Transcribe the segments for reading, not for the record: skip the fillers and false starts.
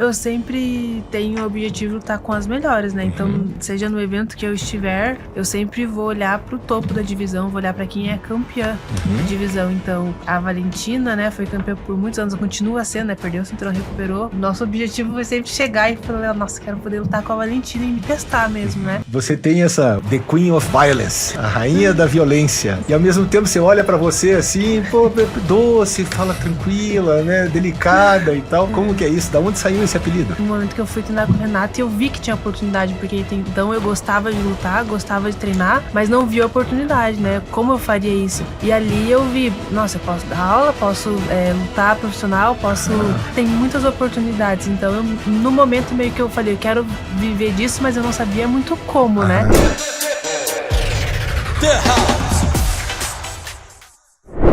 eu sempre tenho o objetivo de lutar com as melhores, né? Então, seja no evento que eu estiver, eu sempre vou olhar pro topo da divisão, vou olhar pra quem é campeã da divisão. Então, a Valentina, né, foi campeã por muitos anos, continua sendo, né? Perdeu o cinturão, recuperou. Nosso objetivo vai sempre chegar e falar, nossa, quero poder lutar com a Valentina e me testar mesmo, né? Você tem essa The Queen of Violence, a rainha da violência. E ao mesmo tempo você olha pra você assim, pô, doce, fala tranquila, né, delicada e tal. Como que é isso? Da onde saiu esse apelido? No momento que eu fui treinar com o Renato, eu vi que tinha oportunidade, porque então eu gostava de lutar, gostava de treinar, mas não vi a oportunidade, né? Como eu faria isso? E ali eu vi, nossa, eu posso dar aula, posso lutar profissional, tem muitas oportunidades. Então, no momento meio que eu falei, eu quero viver disso, mas eu não sabia muito como, né?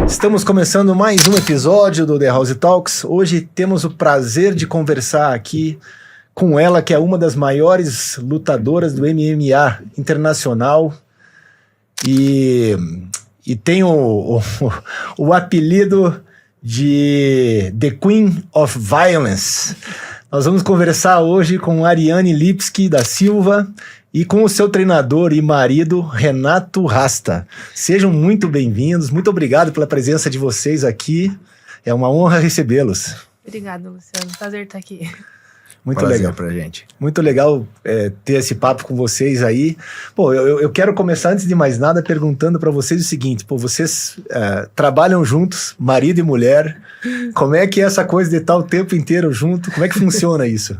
Estamos começando mais um episódio do The House Talks. Hoje temos o prazer de conversar aqui com ela, que é uma das maiores lutadoras do MMA internacional e tem o apelido de The Queen of Violence. Nós vamos conversar hoje com Ariane Lipski da Silva e com o seu treinador e marido, Renato Rasta. Sejam muito bem-vindos, muito obrigado pela presença de vocês aqui. É uma honra recebê-los. Obrigada, Luciano. Prazer estar aqui. Muito prazer legal pra gente. Muito legal ter esse papo com vocês aí. Pô, eu quero começar, antes de mais nada, perguntando pra vocês o seguinte. Pô, vocês trabalham juntos, marido e mulher. Como é que é essa coisa de estar o tempo inteiro junto? Como é que funciona isso?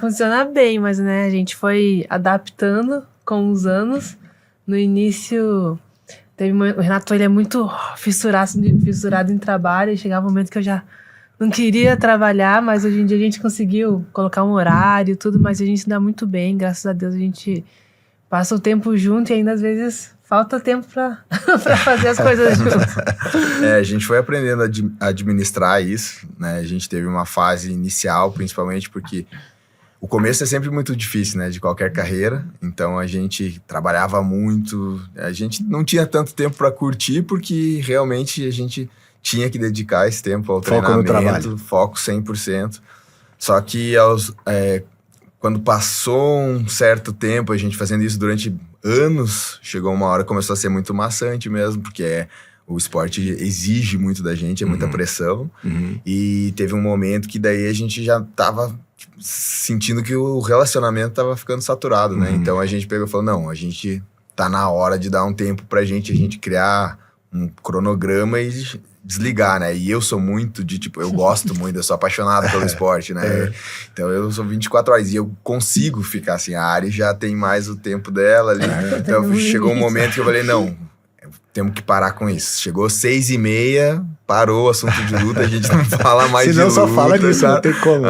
Funciona bem, mas né, a gente foi adaptando com os anos. No início, o Renato, ele é muito fissurado em trabalho, e chegava um momento que eu já não queria trabalhar, mas hoje em dia a gente conseguiu colocar um horário e tudo, mas a gente se dá muito bem, graças a Deus a gente passa o tempo junto e ainda às vezes falta tempo pra fazer as coisas juntos. A gente foi aprendendo a administrar isso, né? A gente teve uma fase inicial, principalmente porque o começo é sempre muito difícil, né? De qualquer carreira, então a gente trabalhava muito, a gente não tinha tanto tempo pra curtir, porque realmente a gente tinha que dedicar esse tempo ao treinamento, foco 100%. Só que quando passou um certo tempo, a gente fazendo isso durante anos, chegou uma hora que começou a ser muito maçante mesmo, porque o esporte exige muito da gente, é muita pressão. E teve um momento que daí a gente já tava sentindo que o relacionamento tava ficando saturado, né? Então a gente pegou e falou, não, a gente tá na hora de dar um tempo pra gente, a gente criar um cronograma e desligar, né? E eu sou muito eu gosto muito, eu sou apaixonado pelo esporte, né? Então eu sou 24 horas e eu consigo ficar assim, a Ari já tem mais o tempo dela ali. Então chegou um momento que eu falei, não, temos que parar com isso. Chegou 6h30, parou o assunto de luta, a gente não fala mais de luta. Senão só fala disso, não tem como.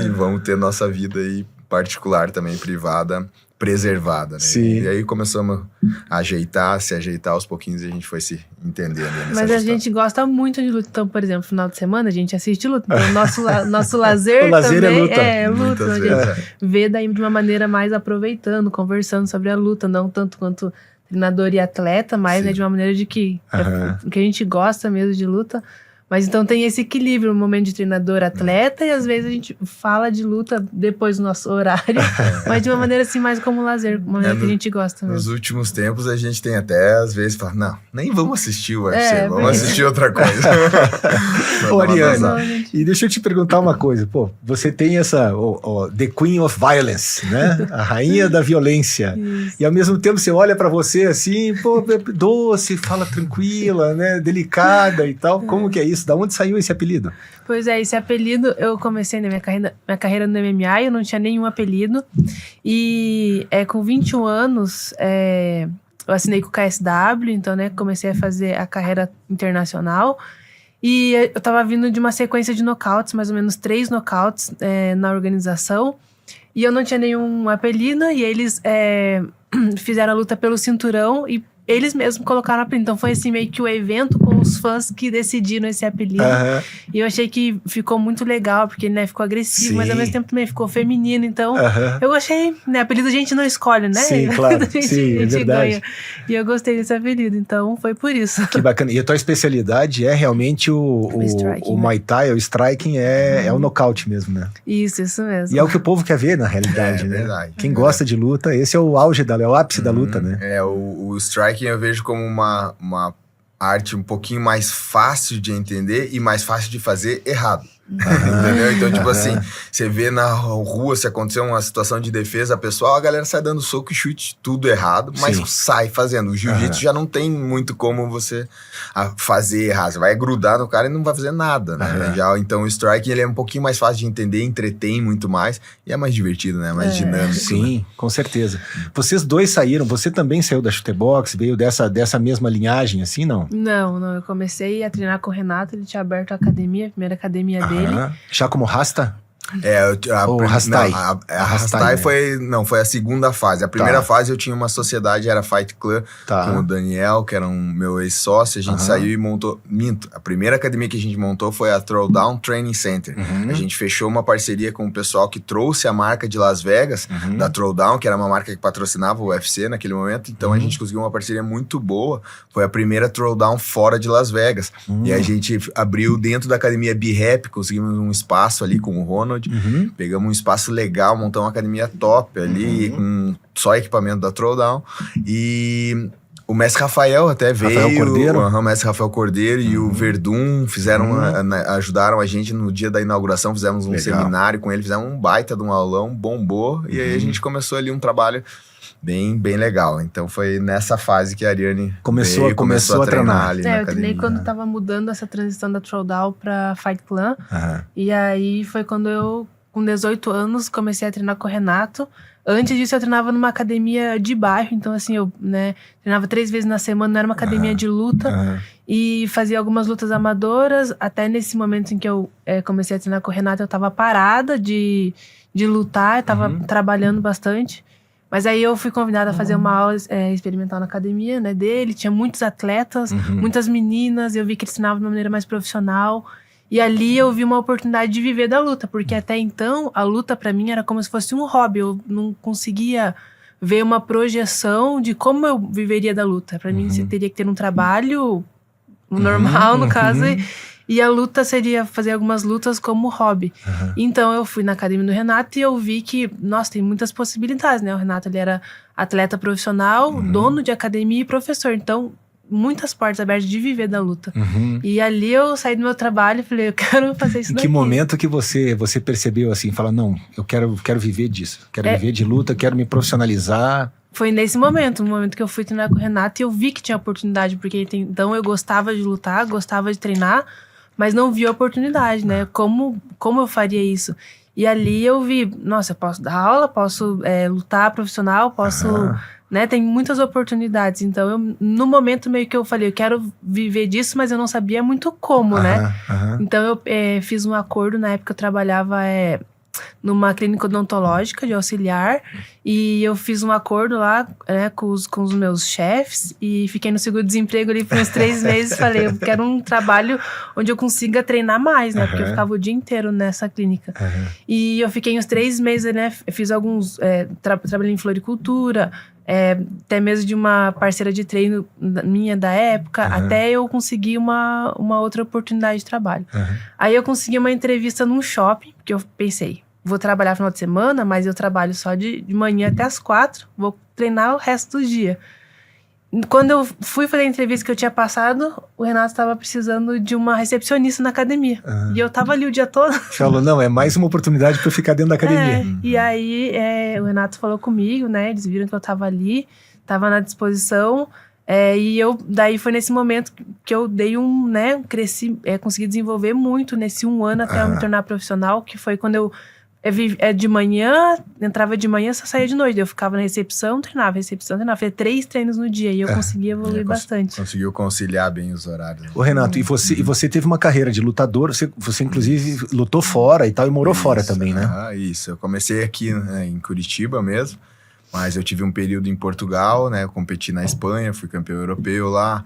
E vamos ter nossa vida aí particular também, privada, preservada, né? Sim. E aí começamos a se ajeitar aos pouquinhos e a gente foi se entendendo. Mas a gente gosta muito de luta. Então, por exemplo, no final de semana a gente assiste luta. Então, nosso lazer, o lazer também é luta. A gente vê daí de uma maneira mais aproveitando, conversando sobre a luta, não tanto quanto treinador e atleta, mas né, de uma maneira de que a gente gosta mesmo de luta. Mas então tem esse equilíbrio no momento de treinador-atleta e às vezes a gente fala de luta depois do nosso horário, mas de uma maneira assim mais como lazer, uma maneira que a gente gosta mesmo. Nos últimos tempos a gente tem até às vezes fala, não, nem vamos assistir o UFC, vamos assistir outra coisa. Ô Ariane, e deixa eu te perguntar uma coisa, pô, você tem essa The Queen of Violence, né? A rainha da violência. Isso. E ao mesmo tempo você olha pra você assim, pô, doce, fala tranquila, né? Delicada e tal. Como que é isso? Da onde saiu esse apelido? Pois é, esse apelido eu comecei na minha carreira no MMA, eu não tinha nenhum apelido. E com 21 anos, eu assinei com o KSW, então, né, comecei a fazer a carreira internacional. E eu tava vindo de uma sequência de nocautes, mais ou menos 3 nocautes na organização. E eu não tinha nenhum apelido, e eles fizeram a luta pelo cinturão e eles mesmos colocaram o apelido. Então foi assim, meio que o evento com os fãs que decidiram esse apelido. E eu achei que ficou muito legal, porque, né, ficou agressivo, mas ao mesmo tempo também ficou feminino. Então, eu achei, né, apelido a gente não escolhe, né? Sim, claro. a gente ganha. E eu gostei desse apelido, então foi por isso. Que bacana. E a tua especialidade é realmente o Muay Thai, o striking, é o nocaute mesmo, né? Isso mesmo. E é o que o povo quer ver, na realidade, né? Verdade. Quem gosta de luta, esse é o auge, é o ápice da luta, né? O striking eu vejo como uma arte um pouquinho mais fácil de entender e mais fácil de fazer errado. Entendeu? Então, tipo assim, você vê na rua, se acontecer uma situação de defesa pessoal, a galera sai dando soco e chute tudo errado, mas sai fazendo. O jiu-jitsu já não tem muito como você fazer errado. Você vai grudar no cara e não vai fazer nada, né? Então o striking, ele é um pouquinho mais fácil de entender, entretém muito mais e é mais divertido, né? Mais dinâmico. Sim, né? Com certeza. Vocês dois saíram, você também saiu da Chutebox, veio dessa mesma linhagem, assim, não? Não, eu comecei a treinar com o Renato, ele tinha aberto a academia, a primeira academia dele. Já como Rasta? O Rastai. A Rastai foi a segunda fase. A primeira fase eu tinha uma sociedade, era Fight Club, com o Daniel, que era meu ex-sócio. A gente saiu e montou... A primeira academia que a gente montou foi a Throwdown Training Center. A gente fechou uma parceria com o pessoal que trouxe a marca de Las Vegas, da Throwdown, que era uma marca que patrocinava o UFC naquele momento. Então a gente conseguiu uma parceria muito boa. Foi a primeira Throwdown fora de Las Vegas. E a gente abriu dentro da academia B-Rap, conseguimos um espaço ali com o Ronald. Pegamos um espaço legal, montamos uma academia top ali, com só equipamento da Throwdown. E o mestre Rafael até veio. O mestre Rafael Cordeiro e o Verdun ajudaram a gente no dia da inauguração. Fizemos um seminário com ele, fizemos um baita de um aulão, bombou. E aí a gente começou ali um trabalho bem legal. Então foi nessa fase que a Ariane começou a treinar ali na eu treinei quando tava mudando essa transição da Throwdown pra Fight Clan. E aí foi quando eu, com 18 anos, comecei a treinar com o Renato. Antes disso eu treinava numa academia de bairro, então assim, eu treinava 3 vezes na semana, não era uma academia de luta. E fazia algumas lutas amadoras. Até nesse momento em que eu comecei a treinar com o Renato, eu tava parada de lutar, eu tava trabalhando bastante. Mas aí eu fui convidada a fazer uma aula experimental na academia, né, dele. Tinha muitos atletas, muitas meninas. Eu vi que eles ensinavam de uma maneira mais profissional. E ali eu vi uma oportunidade de viver da luta. Porque até então, a luta pra mim era como se fosse um hobby. Eu não conseguia ver uma projeção de como eu viveria da luta. Pra mim, você teria que ter um trabalho normal, no caso. E a luta seria fazer algumas lutas como hobby. Então eu fui na academia do Renato e eu vi que, nossa, tem muitas possibilidades, né? O Renato, ele era atleta profissional, dono de academia e professor. Então, muitas portas abertas de viver da luta. E ali eu saí do meu trabalho e falei, eu quero fazer isso daqui. Em que momento que você percebeu assim, fala, não, eu quero viver disso. Quero viver de luta, quero me profissionalizar. Foi nesse momento, no momento que eu fui treinar com o Renato, e eu vi que tinha oportunidade, porque então eu gostava de lutar, gostava de treinar, mas não vi a oportunidade, né? Como eu faria isso? E ali eu vi, nossa, eu posso dar aula, posso lutar profissional, posso... Né? Tem muitas oportunidades. Então, no momento meio que eu falei, eu quero viver disso, mas eu não sabia muito como, né? Então, eu fiz um acordo, na época eu trabalhava... numa clínica odontológica de auxiliar, e eu fiz um acordo lá, né, com os meus chefes, e fiquei no seguro-desemprego ali por uns 3 meses. Falei, eu quero um trabalho onde eu consiga treinar mais, né, porque eu ficava o dia inteiro nessa clínica. E eu fiquei uns 3 meses, né, fiz alguns, trabalhei em floricultura, até mesmo de uma parceira de treino minha da época, até eu conseguir uma outra oportunidade de trabalho. Aí eu consegui uma entrevista num shopping, porque eu pensei, vou trabalhar no final de semana, mas eu trabalho só de manhã até as 4, vou treinar o resto do dia. Quando eu fui fazer a entrevista que eu tinha passado, o Renato estava precisando de uma recepcionista na academia. E eu tava ali o dia todo. Falou, não, é mais uma oportunidade para eu ficar dentro da academia. E aí o Renato falou comigo, né? Eles viram que eu tava ali, tava na disposição. E daí foi nesse momento que eu dei cresci, consegui desenvolver muito nesse 1 ano até eu me tornar profissional, que foi quando eu de manhã, entrava de manhã, só saía de noite. Eu ficava na recepção, treinava, fazia 3 treinos no dia e eu conseguia evoluir bastante. Conseguiu conciliar bem os horários. Ô Renato, e você teve uma carreira de lutador, você inclusive lutou fora e tal, e morou fora também, né? Isso, eu comecei aqui em Curitiba mesmo, Mas eu tive um período em Portugal, né? Eu competi na Espanha, fui campeão europeu lá,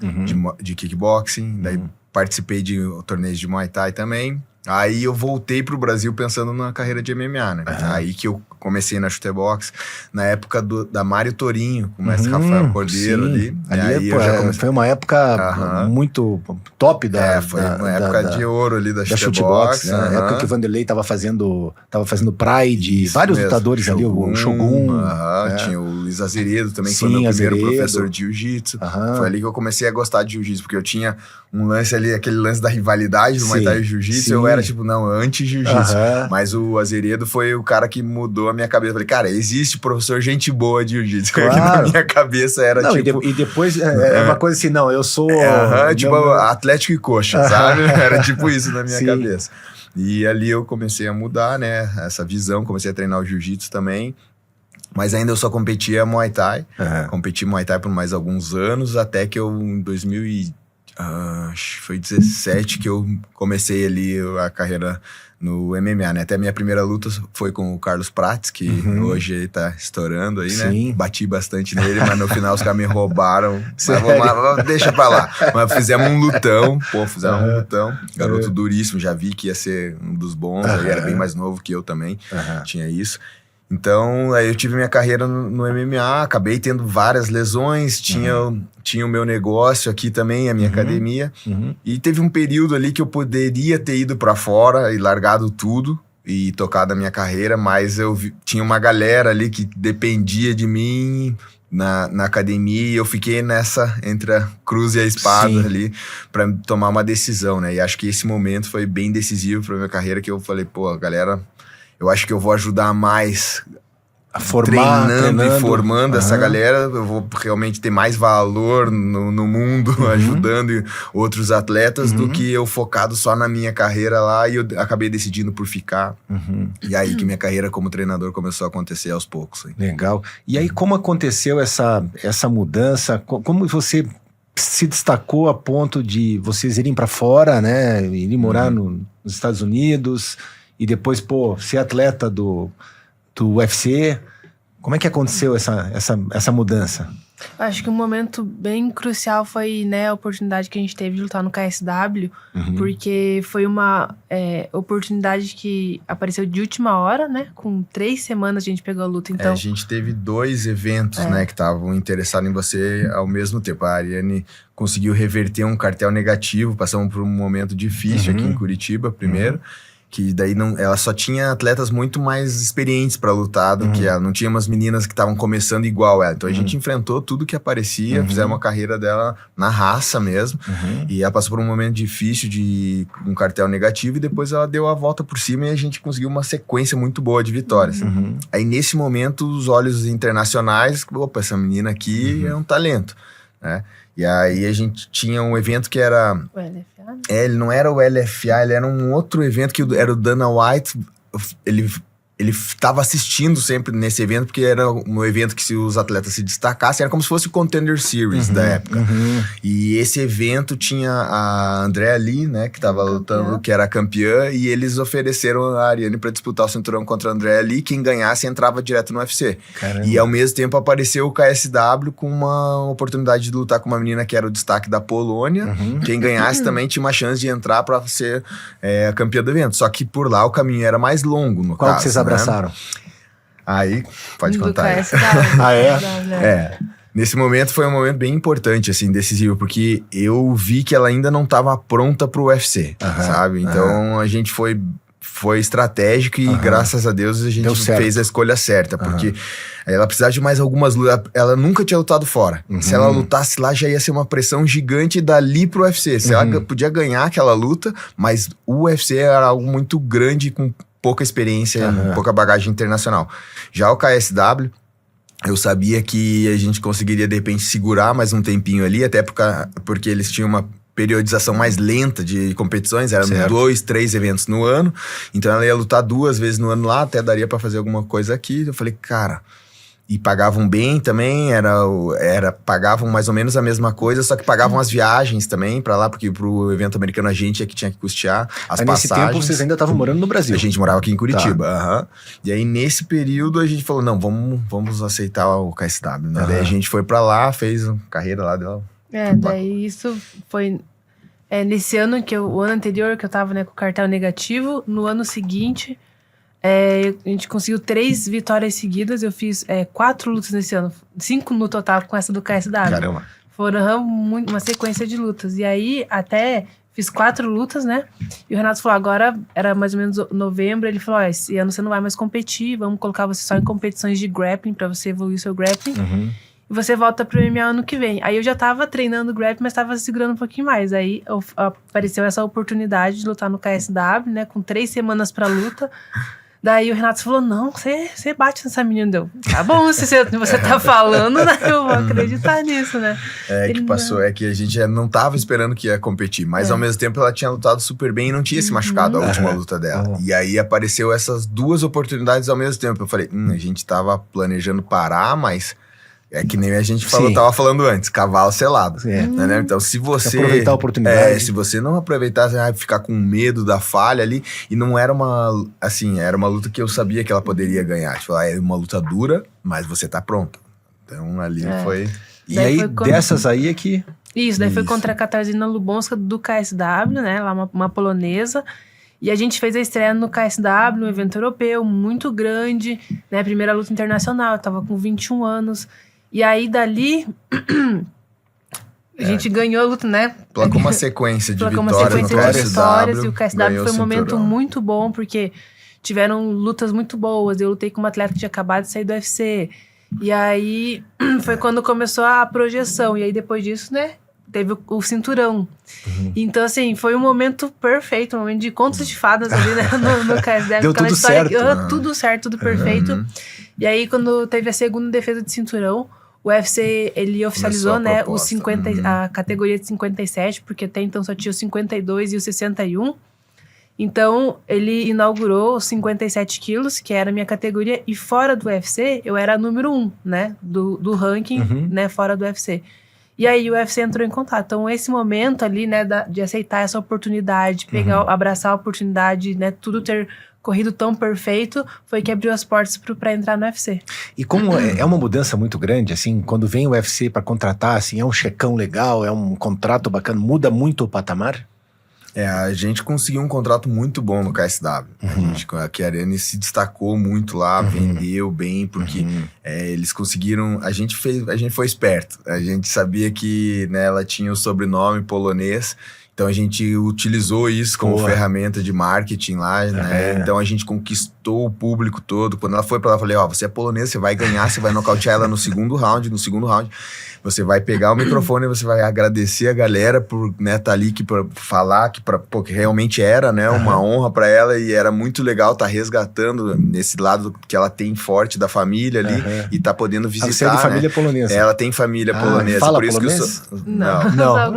de kickboxing. Daí participei de torneios de Muay Thai também. Aí eu voltei pro Brasil pensando na carreira de MMA, né? Aí que eu comecei na chutebox, na época da Mário Torinho, com o mestre Rafael Cordeiro ali. Ali foi uma época muito top foi uma época de ouro ali da chutebox. Né? Na época que o Vanderlei tava fazendo Pride, isso vários mesmo. Lutadores ali, o Shogun. Tinha o Luiz Azeredo também, que foi meu primeiro professor de jiu-jitsu. Foi ali que eu comecei a gostar de jiu-jitsu, porque eu tinha um lance ali, aquele lance da rivalidade do Muay Thai e jiu-jitsu, eu era tipo, não, anti-jiu-jitsu. Mas o Azeredo foi o cara que mudou a minha cabeça. Eu falei, cara, existe professor gente boa de jiu-jitsu. Claro. Na minha cabeça era tipo... E depois uma coisa assim, não, eu sou... tipo, Atlético e Coxa, sabe? Era tipo isso na minha cabeça. E ali eu comecei a mudar, né, essa visão, comecei a treinar o jiu-jitsu também. Mas ainda eu só competia Muay Thai. Competi Muay Thai por mais alguns anos, até que eu, em 2017, que eu comecei ali a carreira no MMA, né? Até a minha primeira luta foi com o Carlos Prates, que hoje ele tá estourando aí, né? Bati bastante nele, mas no final os caras me roubaram. Mas deixa pra lá. Mas fizemos um lutão, garoto duríssimo, já vi que ia ser um dos bons, ele era bem mais novo que eu também, tinha isso. Então, aí eu tive minha carreira no MMA, acabei tendo várias lesões, tinha o meu negócio aqui também, a minha academia, e teve um período ali que eu poderia ter ido pra fora e largado tudo e tocado a minha carreira, mas tinha uma galera ali que dependia de mim na academia e eu fiquei nessa, entre a cruz e a espada ali, pra tomar uma decisão, né? E acho que esse momento foi bem decisivo pra minha carreira, que eu falei, pô, galera... Eu acho que eu vou ajudar mais treinando e formando essa galera. Eu vou realmente ter mais valor no mundo, ajudando outros atletas, do que eu focado só na minha carreira lá. E eu acabei decidindo por ficar. E aí que minha carreira como treinador começou a acontecer aos poucos. Hein? Legal. E aí como aconteceu essa mudança? Como você se destacou a ponto de vocês irem para fora, né? Irem morar nos Estados Unidos... E depois, ser atleta do UFC. Como é que aconteceu essa mudança? Acho que um momento bem crucial foi, né, a oportunidade que a gente teve de lutar no KSW, porque foi uma oportunidade que apareceu de última hora, né? Com 3 semanas a gente pegou a luta, então... a gente teve 2 eventos, né, que estavam interessados em você ao mesmo tempo. A Ariane conseguiu reverter um cartel negativo, passamos por um momento difícil aqui em Curitiba, primeiro. Que daí ela só tinha atletas muito mais experientes pra lutar do que ela. Não tinha umas meninas que estavam começando igual ela. Então a gente enfrentou tudo que aparecia, fizemos uma carreira dela na raça mesmo. E ela passou por um momento difícil de um cartel negativo e depois ela deu a volta por cima e a gente conseguiu uma sequência muito boa de vitórias. Aí nesse momento os olhos internacionais, opa, essa menina aqui é um talento, né? E aí a gente tinha um evento que era... O LFA? Ele não era o LFA, ele era um outro evento que era o Dana White. Ele estava assistindo sempre nesse evento, porque era um evento que se os atletas se destacassem, era como se fosse o Contender Series da época. E esse evento tinha a Andrea Lee, né, que estava lutando, que era campeã, e eles ofereceram a Ariane para disputar o cinturão contra a Andrea Lee. Quem ganhasse entrava direto no UFC. Caramba. E ao mesmo tempo apareceu o KSW com uma oportunidade de lutar com uma menina que era o destaque da Polônia. Quem ganhasse também tinha uma chance de entrar para ser a campeã do evento. Só que por lá o caminho era mais longo, no Qual caso. Que vocês abraçaram? Aí, pode contar aí. Nesse momento foi um momento bem importante, assim, decisivo, porque eu vi que ela ainda não estava pronta pro UFC, sabe? Então a gente foi estratégico e graças a Deus a gente fez a escolha certa, porque ela precisava de mais algumas lutas. Ela nunca tinha lutado fora. Se ela lutasse lá, já ia ser uma pressão gigante dali pro UFC. Se ela podia ganhar aquela luta, mas o UFC era algo muito grande, com pouca experiência, pouca bagagem internacional. Já o KSW, eu sabia que a gente conseguiria, de repente, segurar mais um tempinho ali, até porque eles tinham uma periodização mais lenta de competições, eram 2, 3 eventos no ano, então ela ia lutar 2 vezes no ano lá, até daria pra fazer alguma coisa aqui. Eu falei, cara... E pagavam bem também, pagavam mais ou menos a mesma coisa, só que pagavam as viagens também pra lá, porque pro evento americano a gente é que tinha que custear as Aí, nesse passagens. tempo vocês ainda estavam morando no Brasil. A gente morava aqui em Curitiba. Aham. E aí, nesse período, a gente falou, não, vamos aceitar o KSW, né? Daí a gente foi pra lá, fez carreira lá dela. Daí isso foi... nesse ano, o ano anterior, que eu tava, né, com o cartel negativo, no ano seguinte... a gente conseguiu 3 vitórias seguidas. Eu fiz 4 lutas nesse ano, 5 no total com essa do KSW. Caramba. Foram uma sequência de lutas. E aí, até fiz 4 lutas, né? E o Renato falou, agora era mais ou menos novembro. Ele falou, esse ano você não vai mais competir, vamos colocar você só em competições de grappling pra você evoluir o seu grappling. Uhum. E você volta pro MMA ano que vem. Aí eu já tava treinando grappling, mas tava segurando um pouquinho mais. Aí apareceu essa oportunidade de lutar no KSW, né? Com 3 semanas pra luta. Daí o Renato falou, não, você bate nessa menina. Deu, tá bom, se você tá falando, né, eu vou acreditar nisso, né? É que a gente não tava esperando que ia competir, mas ao mesmo tempo ela tinha lutado super bem e não tinha se machucado a última luta dela. E aí apareceu essas 2 oportunidades ao mesmo tempo. Eu falei, a gente tava planejando parar, mas... É que nem a gente tava falando antes, cavalo selado. Né? Então, se você... aproveitar a oportunidade. Se você não aproveitar, você vai ficar com medo da falha ali. E não era uma... Assim, era uma luta que eu sabia que ela poderia ganhar. Tipo, era uma luta dura, mas você tá pronto. Então, ali foi... E daí aí, dessas aí é que... Isso, daí foi contra a Katarzyna Lubonska do KSW, né? Lá uma polonesa. E a gente fez a estreia no KSW, um evento europeu muito grande, né? Primeira luta internacional, eu tava com 21 anos. E aí, dali, a gente ganhou a luta, né? Placou uma sequência de vitórias e o KSW foi um momento muito bom, porque tiveram lutas muito boas. Eu lutei com uma atleta que tinha acabado de sair do UFC. E aí, foi quando começou a projeção. E aí, depois disso, né? Teve o cinturão. Então, assim, foi um momento perfeito, um momento de contos de fadas ali, né, no KSW. Deu tudo certo. Tudo certo, tudo perfeito. E aí, quando teve a segunda defesa de cinturão, o UFC, ele oficializou, né, a categoria de 57, porque até então só tinha o 52 e o 61. Então, ele inaugurou os 57 quilos, que era a minha categoria, e fora do UFC, eu era a número 1, né, do ranking, né, fora do UFC. E aí o UFC entrou em contato. Então, esse momento ali, né, de aceitar essa oportunidade, abraçar a oportunidade, né, tudo ter corrido tão perfeito, foi que abriu as portas pra entrar no UFC. E como é uma mudança muito grande, assim, quando vem o UFC pra contratar, assim, é um checão legal, é um contrato bacana, muda muito o patamar? A gente conseguiu um contrato muito bom no KSW. A Chiariane se destacou muito lá, vendeu bem, porque eles conseguiram... A gente foi esperto. A gente sabia que, né, ela tinha o sobrenome polonês, então a gente utilizou isso como ferramenta de marketing lá, né? Então a gente conquistou o público todo. Quando ela foi pra lá, eu falei, você é polonesa, você vai ganhar, você vai nocautear ela no segundo round. Você vai pegar o microfone e você vai agradecer a galera por, né, tá ali pra falar que realmente era, né, uma honra pra ela, e era muito legal tá resgatando nesse lado que ela tem forte da família ali, e tá podendo visitar, você é de família polonesa. Ela tem família polonesa. Fala por isso polonês? que eu sou... Não,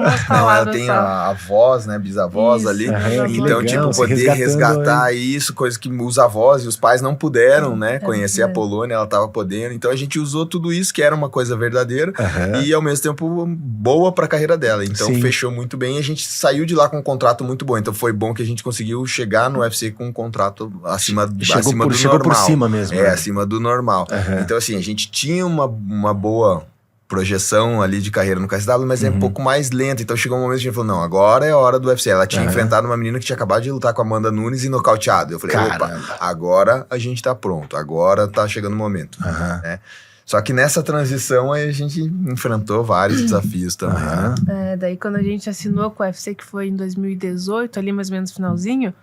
ela tem a avós, né, bisavós isso, ali. legal, Então, tipo, poder resgatar isso, coisa que os avós e os pais não puderam, né, conhecer a Polônia, ela tava podendo. Então a gente usou tudo isso, que era uma coisa verdadeira, e ao mesmo tempo boa pra carreira dela. Então fechou muito bem, e a gente saiu de lá com um contrato muito bom. Então foi bom que a gente conseguiu chegar no UFC com um contrato acima do normal. Chegou por cima mesmo. Acima do normal. Então assim, a gente tinha uma boa projeção ali de carreira no KSW, mas é um pouco mais lenta. Então chegou um momento que a gente falou, não, agora é a hora do UFC. Ela tinha enfrentado uma menina que tinha acabado de lutar com a Amanda Nunes e nocauteado. Eu falei, opa, agora a gente tá pronto, agora tá chegando o momento. Né? Só que nessa transição aí a gente enfrentou vários desafios também. Daí quando a gente assinou com o UFC, que foi em 2018, ali mais ou menos finalzinho,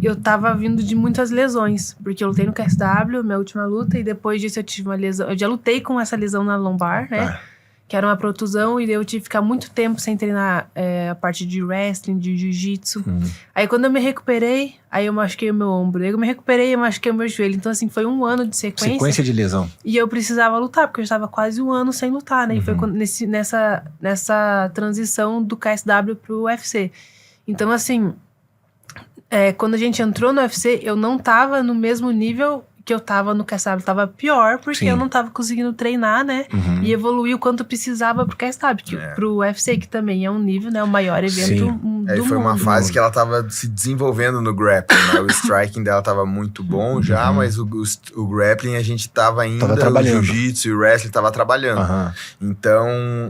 eu tava vindo de muitas lesões, porque eu lutei no KSW, minha última luta, e depois disso eu tive uma lesão. Eu já lutei com essa lesão na lombar, né? Que era uma protusão, e eu tive que ficar muito tempo sem treinar a parte de wrestling, de jiu-jitsu. Aí quando eu me recuperei, aí eu machuquei o meu ombro. Aí eu me recuperei, eu machuquei o meu joelho. Então assim, foi um ano de sequência. Sequência de lesão. E eu precisava lutar, porque eu estava quase um ano sem lutar, né? E foi nessa transição do KSW pro UFC. Então assim, quando a gente entrou no UFC, eu não tava no mesmo nível que eu tava no KSW tava pior, porque Sim. eu não tava conseguindo treinar, né? E evoluir o quanto eu precisava pro KSW, pro UFC, que também é um nível, né? O maior evento do Aí foi mundo. uma fase que ela tava se desenvolvendo no grappling, né? O striking dela tava muito bom já, mas o grappling a gente tava ainda, o trabalhando. jiu-jitsu e o wrestling tava trabalhando. Então,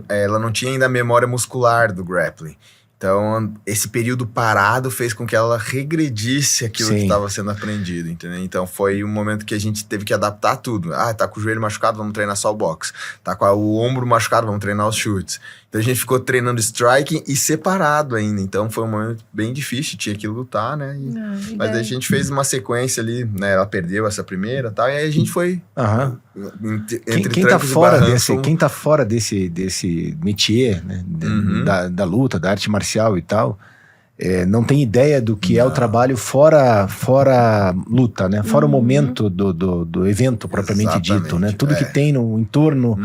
ela não tinha ainda a memória muscular do grappling. Então, esse período parado fez com que ela regredisse aquilo que estava sendo aprendido, entendeu? Então, foi um momento que a gente teve que adaptar tudo. Ah, tá com o joelho machucado, vamos treinar só o boxe. Tá com o ombro machucado, vamos treinar os chutes. Então, a gente ficou treinando striking e separado ainda. Então, foi um momento bem difícil, tinha que lutar, né? Mas aí a gente fez uma sequência ali, né? Ela perdeu essa primeira e tal, e aí a gente foi... Quem tá fora desse métier, né, da luta, da arte marcial e tal, não tem ideia do que é o trabalho fora luta, né? Fora o momento do evento propriamente dito, né? Tudo que tem no entorno,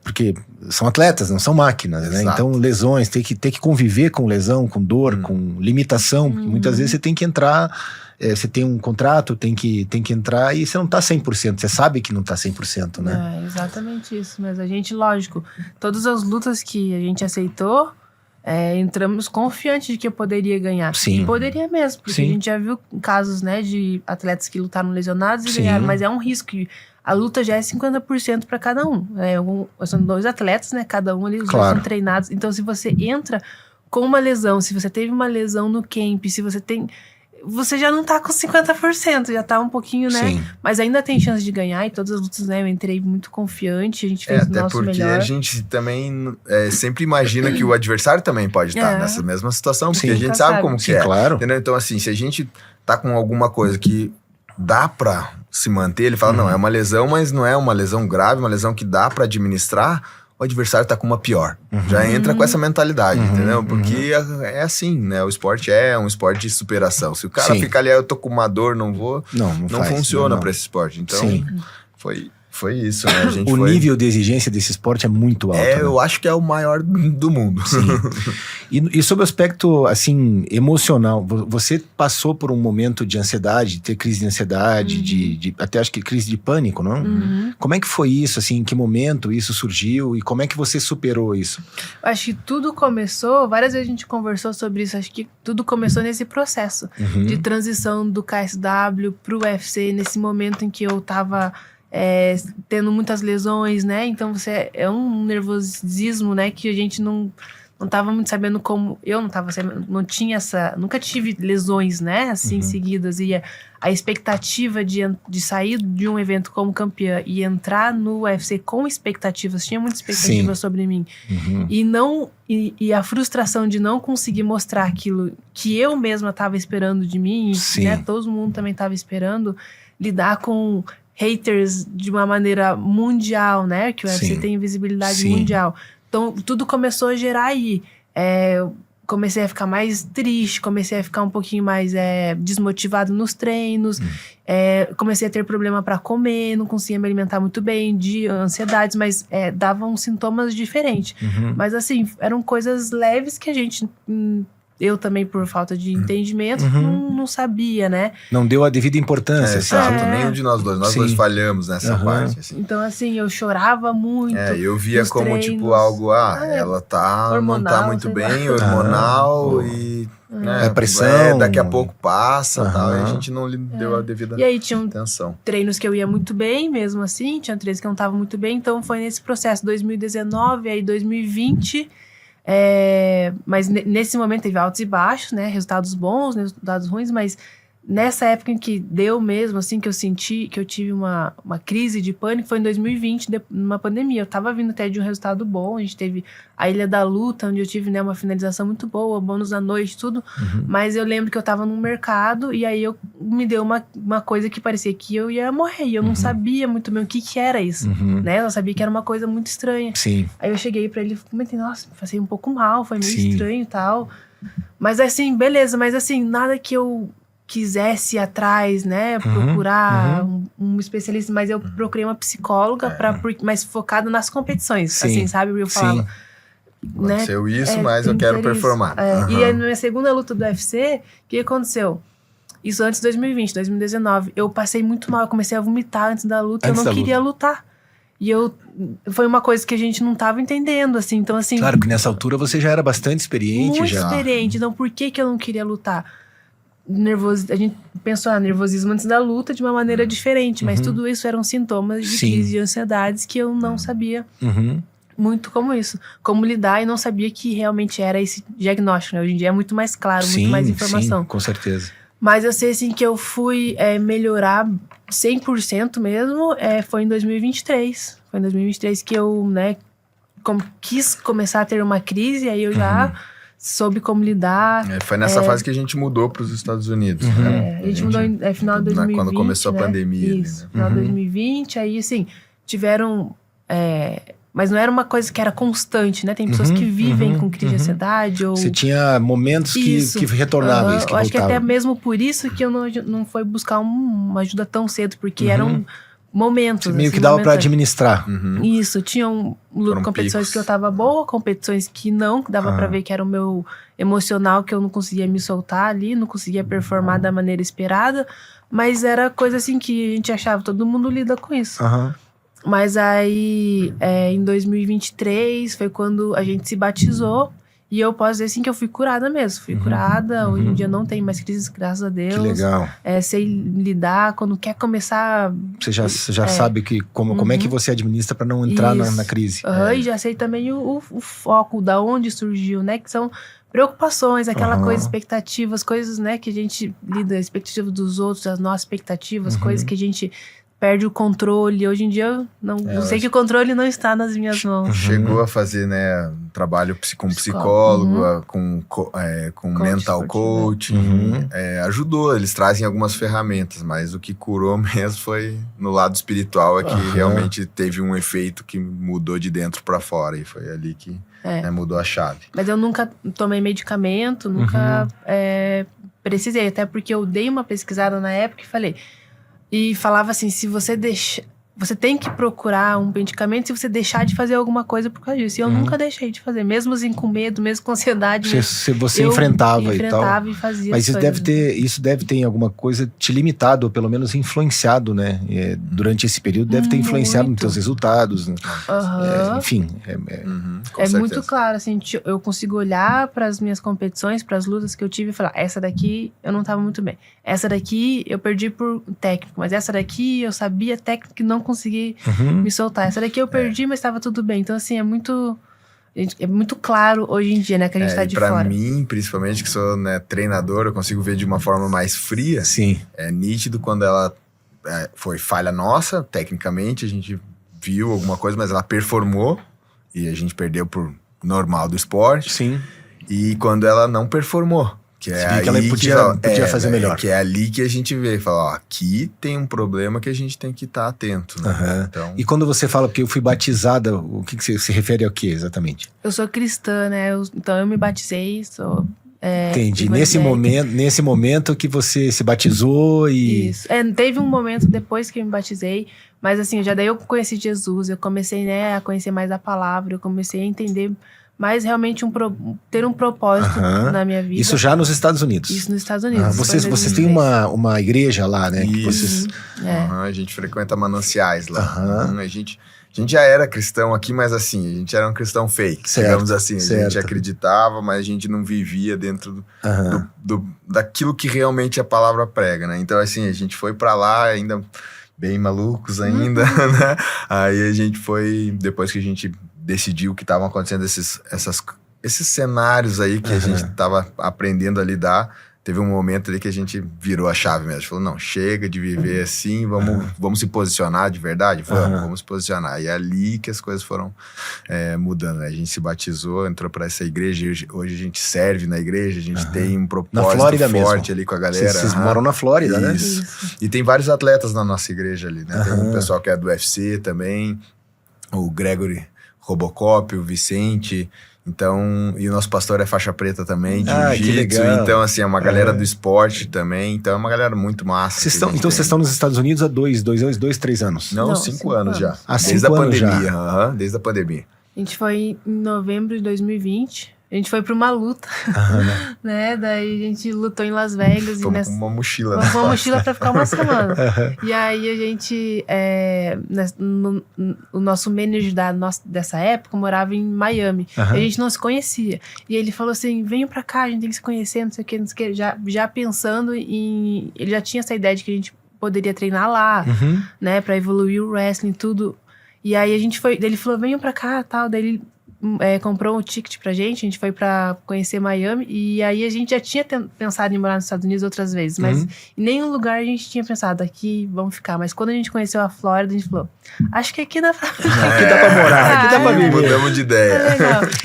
porque são atletas, não são máquinas, né? Então lesões, tem que conviver com lesão, com dor, com limitação, porque muitas vezes você tem que entrar... você tem um contrato, tem que entrar e você não tá 100%, você sabe que não tá 100%, né? É exatamente isso, mas a gente, lógico, todas as lutas que a gente aceitou, entramos confiantes de que eu poderia ganhar. Sim. E poderia mesmo, porque a gente já viu casos, né, de atletas que lutaram lesionados e ganharam, mas é um risco. A luta já é 50% para cada um. São 2 atletas, né, cada um ali, os dois são treinados. Então, se você entra com uma lesão, se você teve uma lesão no camp, se você tem... Você já não tá com 50%, já tá um pouquinho, né? Sim. Mas ainda tem chance de ganhar, e todas as lutas, né? Eu entrei muito confiante, a gente fez o nosso melhor. Até porque a gente também sempre imagina que o adversário também pode estar nessa mesma situação, porque a gente sabe como que é. Claro. Entendeu? Então, assim, se a gente tá com alguma coisa que dá pra se manter, ele fala, não, é uma lesão, mas não é uma lesão grave, uma lesão que dá pra administrar, o adversário tá com uma pior. Já entra com essa mentalidade, entendeu? Porque é assim, né? O esporte é um esporte de superação. Se o cara fica ali, eu tô com uma dor, não vou... Não funciona pra esse esporte. Então, foi isso, né? A gente nível de exigência desse esporte é muito alto. Eu acho que é o maior do mundo. Sim. E sobre o aspecto, assim, emocional, você passou por um momento de ansiedade, de ter crise de ansiedade, de até acho que crise de pânico, não? Como é que foi isso, assim, em que momento isso surgiu e como é que você superou isso? Acho que tudo começou, várias vezes a gente conversou sobre isso, acho que tudo começou nesse processo de transição do KSW pro UFC, nesse momento em que eu tava... tendo muitas lesões, né? Então é um nervosismo, né? Que a gente não tava muito sabendo como... Eu não tava sabendo, não tinha nunca tive lesões, né? Assim, seguidas. E a expectativa de sair de um evento como campeã e entrar no UFC com expectativas, tinha muita expectativa sobre mim. E a frustração de não conseguir mostrar aquilo que eu mesma tava esperando de mim, né? Todo mundo também tava esperando, lidar com... haters de uma maneira mundial, né? Que o UFC tem visibilidade mundial. Então, tudo começou a gerar aí. Comecei a ficar mais triste, comecei a ficar um pouquinho mais desmotivado nos treinos, comecei a ter problema para comer, não conseguia me alimentar muito bem, de ansiedades, mas davam sintomas diferentes. Mas, assim, eram coisas leves que a gente... Eu também, por falta de entendimento, não sabia, né? Não deu a devida importância. Exato, nenhum de nós dois. Nós dois falhamos nessa parte. Assim. Então, assim, eu chorava muito. Eu via como, treinos. Tipo, algo... ela não tá muito bem, hormonal e... pressão. Daqui a pouco passa e tal. E a gente não lhe deu a devida atenção. E aí, tinham treinos que eu ia muito bem, mesmo assim. Tinha treinos que eu não tava muito bem. Então, foi nesse processo, 2019, aí 2020... mas nesse momento teve altos e baixos, né? Resultados bons, resultados ruins, mas nessa época em que deu mesmo, assim, que eu senti que eu tive uma crise de pânico, foi em 2020, numa pandemia. Eu tava vindo até de um resultado bom, a gente teve a Ilha da Luta, onde eu tive, né, uma finalização muito boa, bônus à noite, tudo, mas eu lembro que eu tava num mercado e aí me deu uma coisa que parecia que eu ia morrer, e eu não sabia muito bem o que era isso, né? Eu sabia que era uma coisa muito estranha. Aí eu cheguei pra ele e comentei, nossa, passei um pouco mal, foi meio estranho e tal, mas assim, beleza, mas assim, nada que eu quisesse ir atrás, né, procurar um especialista, mas eu procurei uma psicóloga mas focada nas competições, assim, sabe? Eu falava, né, aconteceu isso, mas eu quero performar. E aí, na minha segunda luta do UFC, o que aconteceu? Isso antes de 2020, 2019. Eu passei muito mal, eu comecei a vomitar antes da luta, Antes eu da não queria lutar. E foi uma coisa que a gente não tava entendendo, assim, então assim... Claro que nessa altura você já era bastante experiente. Muito já. experiente, então por que eu não queria lutar? A gente pensou, nervosismo antes da luta de uma maneira diferente, mas tudo isso eram sintomas de crise de ansiedades que eu não sabia muito como lidar, e não sabia que realmente era esse diagnóstico, né? Hoje em dia é muito mais claro, muito mais informação. Sim, com certeza. Mas eu sei, assim, que eu fui melhorar 100% mesmo, foi em 2023. Foi em 2023 que eu, né, quis começar a ter uma crise, aí eu já soube como lidar. Foi nessa fase que a gente mudou para os Estados Unidos. Né? A gente mudou em final de 2020, quando começou a né? pandemia. Isso, ali, né? final de 2020, aí, assim, tiveram... mas não era uma coisa que era constante, né? Tem pessoas que vivem com crise de ansiedade. Ou... Você tinha momentos que retornavam, isso que eu acho que voltavam. até mesmo por isso que eu não fui buscar uma ajuda tão cedo, porque eram momentos. Meio assim, que dava para administrar. Isso, tinham competições picos. que eu tava boa, competições que não, que dava pra ver que era o meu emocional, que eu não conseguia me soltar ali, não conseguia performar da maneira esperada, mas era coisa assim que a gente achava, todo mundo lida com isso. Mas aí, em 2023, foi quando a gente se batizou. E eu posso dizer assim que eu fui curada mesmo. Fui curada, hoje em dia não tem mais crises, graças a Deus. Que legal. Sei lidar, quando quer começar... Você já sabe como é que você administra para não entrar na crise. E já sei também o foco, da onde surgiu, né? Que são preocupações, aquela coisa, expectativas, coisas, né? Que a gente lida, expectativas dos outros, as nossas expectativas, coisas que a gente... perde o controle. Hoje em dia, eu sei que o controle não está nas minhas mãos. Chegou a fazer, né, trabalho com psicólogo, com mental coaching. Ajudou, eles trazem algumas ferramentas, mas o que curou mesmo foi no lado espiritual, que realmente teve um efeito que mudou de dentro para fora, e foi ali que mudou a chave. Mas eu nunca tomei medicamento, nunca precisei, até porque eu dei uma pesquisada na época e falava assim, se você deixar... Você tem que procurar um medicamento se você deixar de fazer alguma coisa por causa disso. E eu nunca deixei de fazer, mesmo assim com medo, mesmo com ansiedade. Você enfrentava e tal. E fazia. Mas isso deve ter alguma coisa te limitado, ou pelo menos influenciado, né? Durante esse período deve ter influenciado nos teus resultados. Né? Enfim. É muito claro, assim, eu consigo olhar para as minhas competições, para as lutas que eu tive e falar, essa daqui eu não estava muito bem. Essa daqui eu perdi por técnico, mas essa daqui eu sabia técnico que não consegui me soltar. Essa daqui eu perdi, mas estava tudo bem. Então, assim, é muito claro hoje em dia, né, que a gente tá de fora. Pra mim, principalmente, que sou, né, treinador, eu consigo ver de uma forma mais fria. Sim. É nítido quando ela foi falha nossa, tecnicamente, a gente viu alguma coisa, mas ela performou e a gente perdeu por normal do esporte. Sim. E quando ela não performou, que é aí que ela podia fazer melhor. Que é ali que a gente vê e fala, ó, aqui tem um problema que a gente tem que estar atento, né? Então... E quando você fala que eu fui batizada, o que você se refere ao que exatamente? Eu sou cristã, né? Então eu me batizei, sou... Entendi. Nesse momento que você se batizou e... Isso. Teve um momento depois que eu me batizei, mas assim, daí eu conheci Jesus, eu comecei, né, a conhecer mais a palavra, eu comecei a entender mais realmente ter um propósito na minha vida. Isso já nos Estados Unidos? Isso nos Estados Unidos. Vocês têm uma igreja lá, né? Que vocês... A gente frequenta mananciais lá. A gente já era cristão aqui, mas assim, a gente era um cristão fake, digamos assim. A gente acreditava, mas a gente não vivia dentro daquilo que realmente a palavra prega, né? Então, assim, a gente foi pra lá ainda bem malucos ainda, né? Aí a gente foi, depois que a gente decidiu que estavam acontecendo esses cenários aí que a gente estava aprendendo a lidar, teve um momento ali que a gente virou a chave mesmo. Falou, não, chega de viver assim, vamos se posicionar de verdade? Vamos se posicionar. E é ali que as coisas foram mudando, né? A gente se batizou, entrou para essa igreja, hoje a gente serve na igreja, a gente tem um propósito forte mesmo. Ali com a galera. Vocês moram na Flórida, né? Isso. E tem vários atletas na nossa igreja ali, né? Tem um pessoal que é do UFC também, o Gregory Robocop, o Vicente, então, e o nosso pastor é faixa preta também, de jiu-jitsu, então assim, é uma galera do esporte também, então é uma galera muito massa. Vocês estão nos Estados Unidos há 3 anos? Não, 5 anos já. Desde a pandemia. Desde a pandemia. A gente foi em novembro de 2020, A gente foi pra uma luta, né? Daí a gente lutou em Las Vegas. Fomos com uma mochila. Fomos com uma mochila pra ficar uma semana. E aí a gente, o nosso manager dessa época morava em Miami. E a gente não se conhecia. E ele falou assim, venham pra cá, a gente tem que se conhecer, não sei o que, não sei o que. Já pensando em... Ele já tinha essa ideia de que a gente poderia treinar lá, né? Pra evoluir o wrestling, tudo. E aí a gente foi... Ele falou, venham pra cá, tal. Daí ele... comprou um ticket pra gente, a gente foi pra conhecer Miami, e aí a gente já tinha pensado em morar nos Estados Unidos outras vezes, mas em nenhum lugar a gente tinha pensado, aqui vamos ficar. Mas quando a gente conheceu a Flórida, a gente falou, acho que aqui dá pra... Aqui dá pra morar, aqui dá pra viver. Mudamos de ideia.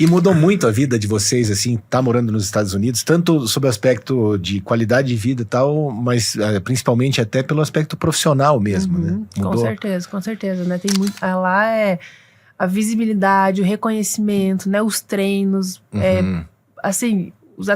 E mudou muito a vida de vocês, assim, tá morando nos Estados Unidos, tanto sob o aspecto de qualidade de vida e tal, mas principalmente até pelo aspecto profissional mesmo, né? Mudou. Com certeza, né? Tem muito... Lá a visibilidade, o reconhecimento, né? Os treinos, assim, os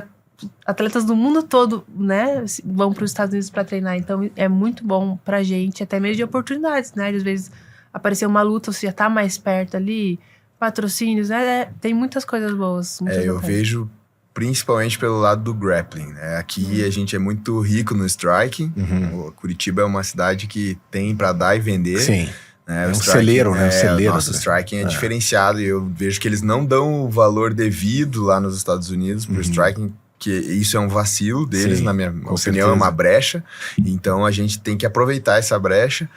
atletas do mundo todo, né? Vão para os Estados Unidos para treinar, então é muito bom pra gente, até mesmo de oportunidades, né? Às vezes aparecer uma luta, você já tá mais perto ali, patrocínios, né? Tem muitas coisas boas. Eu vejo principalmente pelo lado do grappling, né? Aqui a gente é muito rico no striking, Curitiba é uma cidade que tem para dar e vender. Sim. É um celeiro, né? O nosso striking é diferenciado e eu vejo que eles não dão o valor devido lá nos Estados Unidos pro striking, que isso é um vacilo deles, na minha opinião, certeza. É uma brecha. Então a gente tem que aproveitar essa brecha,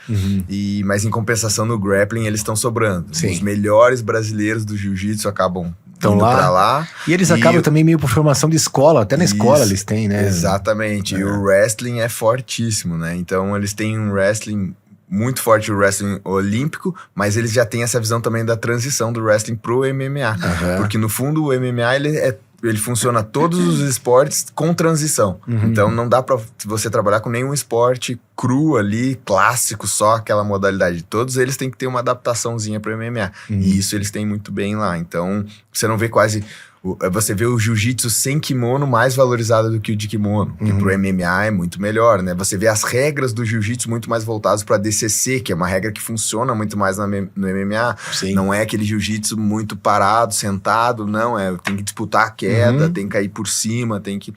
mas em compensação no grappling eles estão sobrando. Sim. Os melhores brasileiros do jiu-jitsu acabam indo pra lá. E eles acabam também meio por formação de escola, até na escola eles têm, né? Exatamente. E o wrestling é fortíssimo, né? Então eles têm um wrestling muito forte, o wrestling olímpico, mas eles já têm essa visão também da transição do wrestling pro MMA. Porque no fundo o MMA ele funciona todos os esportes com transição. Então não dá pra você trabalhar com nenhum esporte cru ali, clássico, só aquela modalidade. Todos eles têm que ter uma adaptaçãozinha pro MMA. E isso eles têm muito bem lá. Então você não vê quase... Você vê o jiu-jitsu sem kimono mais valorizado do que o de kimono, que pro MMA é muito melhor, né? Você vê as regras do jiu-jitsu muito mais voltadas pra DCC, que é uma regra que funciona muito mais no MMA. Sim. Não é aquele jiu-jitsu muito parado, sentado, não. Tem que disputar a queda, tem que cair por cima, tem que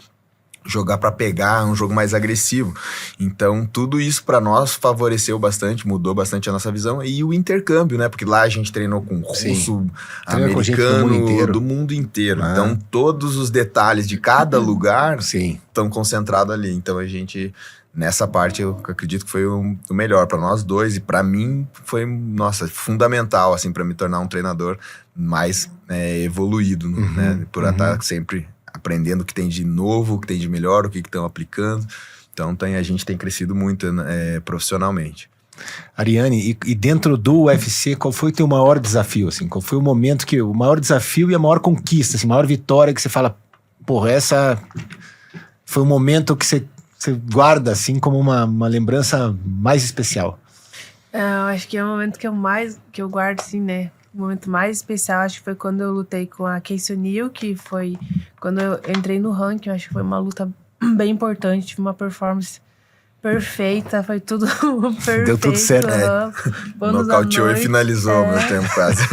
jogar pra pegar, é um jogo mais agressivo. Então, tudo isso pra nós favoreceu bastante, mudou bastante a nossa visão. E o intercâmbio, né? Porque lá a gente treinou com russo, americano, do mundo inteiro. Então, todos os detalhes de cada lugar estão concentrados ali. Então, a gente... Nessa parte, eu acredito que foi o melhor pra nós dois. E pra mim, foi, fundamental, assim, pra me tornar um treinador mais evoluído, né? Por estar sempre... aprendendo o que tem de novo, o que tem de melhor, o que estão aplicando. Então a gente tem crescido muito profissionalmente. Ariane, e dentro do UFC, qual foi o teu maior desafio? Assim? Qual foi o momento o maior desafio e a maior conquista, assim, a maior vitória que você fala, porra, essa foi o momento que você guarda assim como uma lembrança mais especial? Eu acho que é o momento que eu guardo, assim, né? O momento mais especial, acho que foi quando eu lutei com a Casey O'Neill, que foi quando eu entrei no ranking. Acho que foi uma luta bem importante, tive uma performance perfeita, foi tudo perfeito. Deu tudo certo. Nocauteou e finalizou ao mesmo tempo, quase.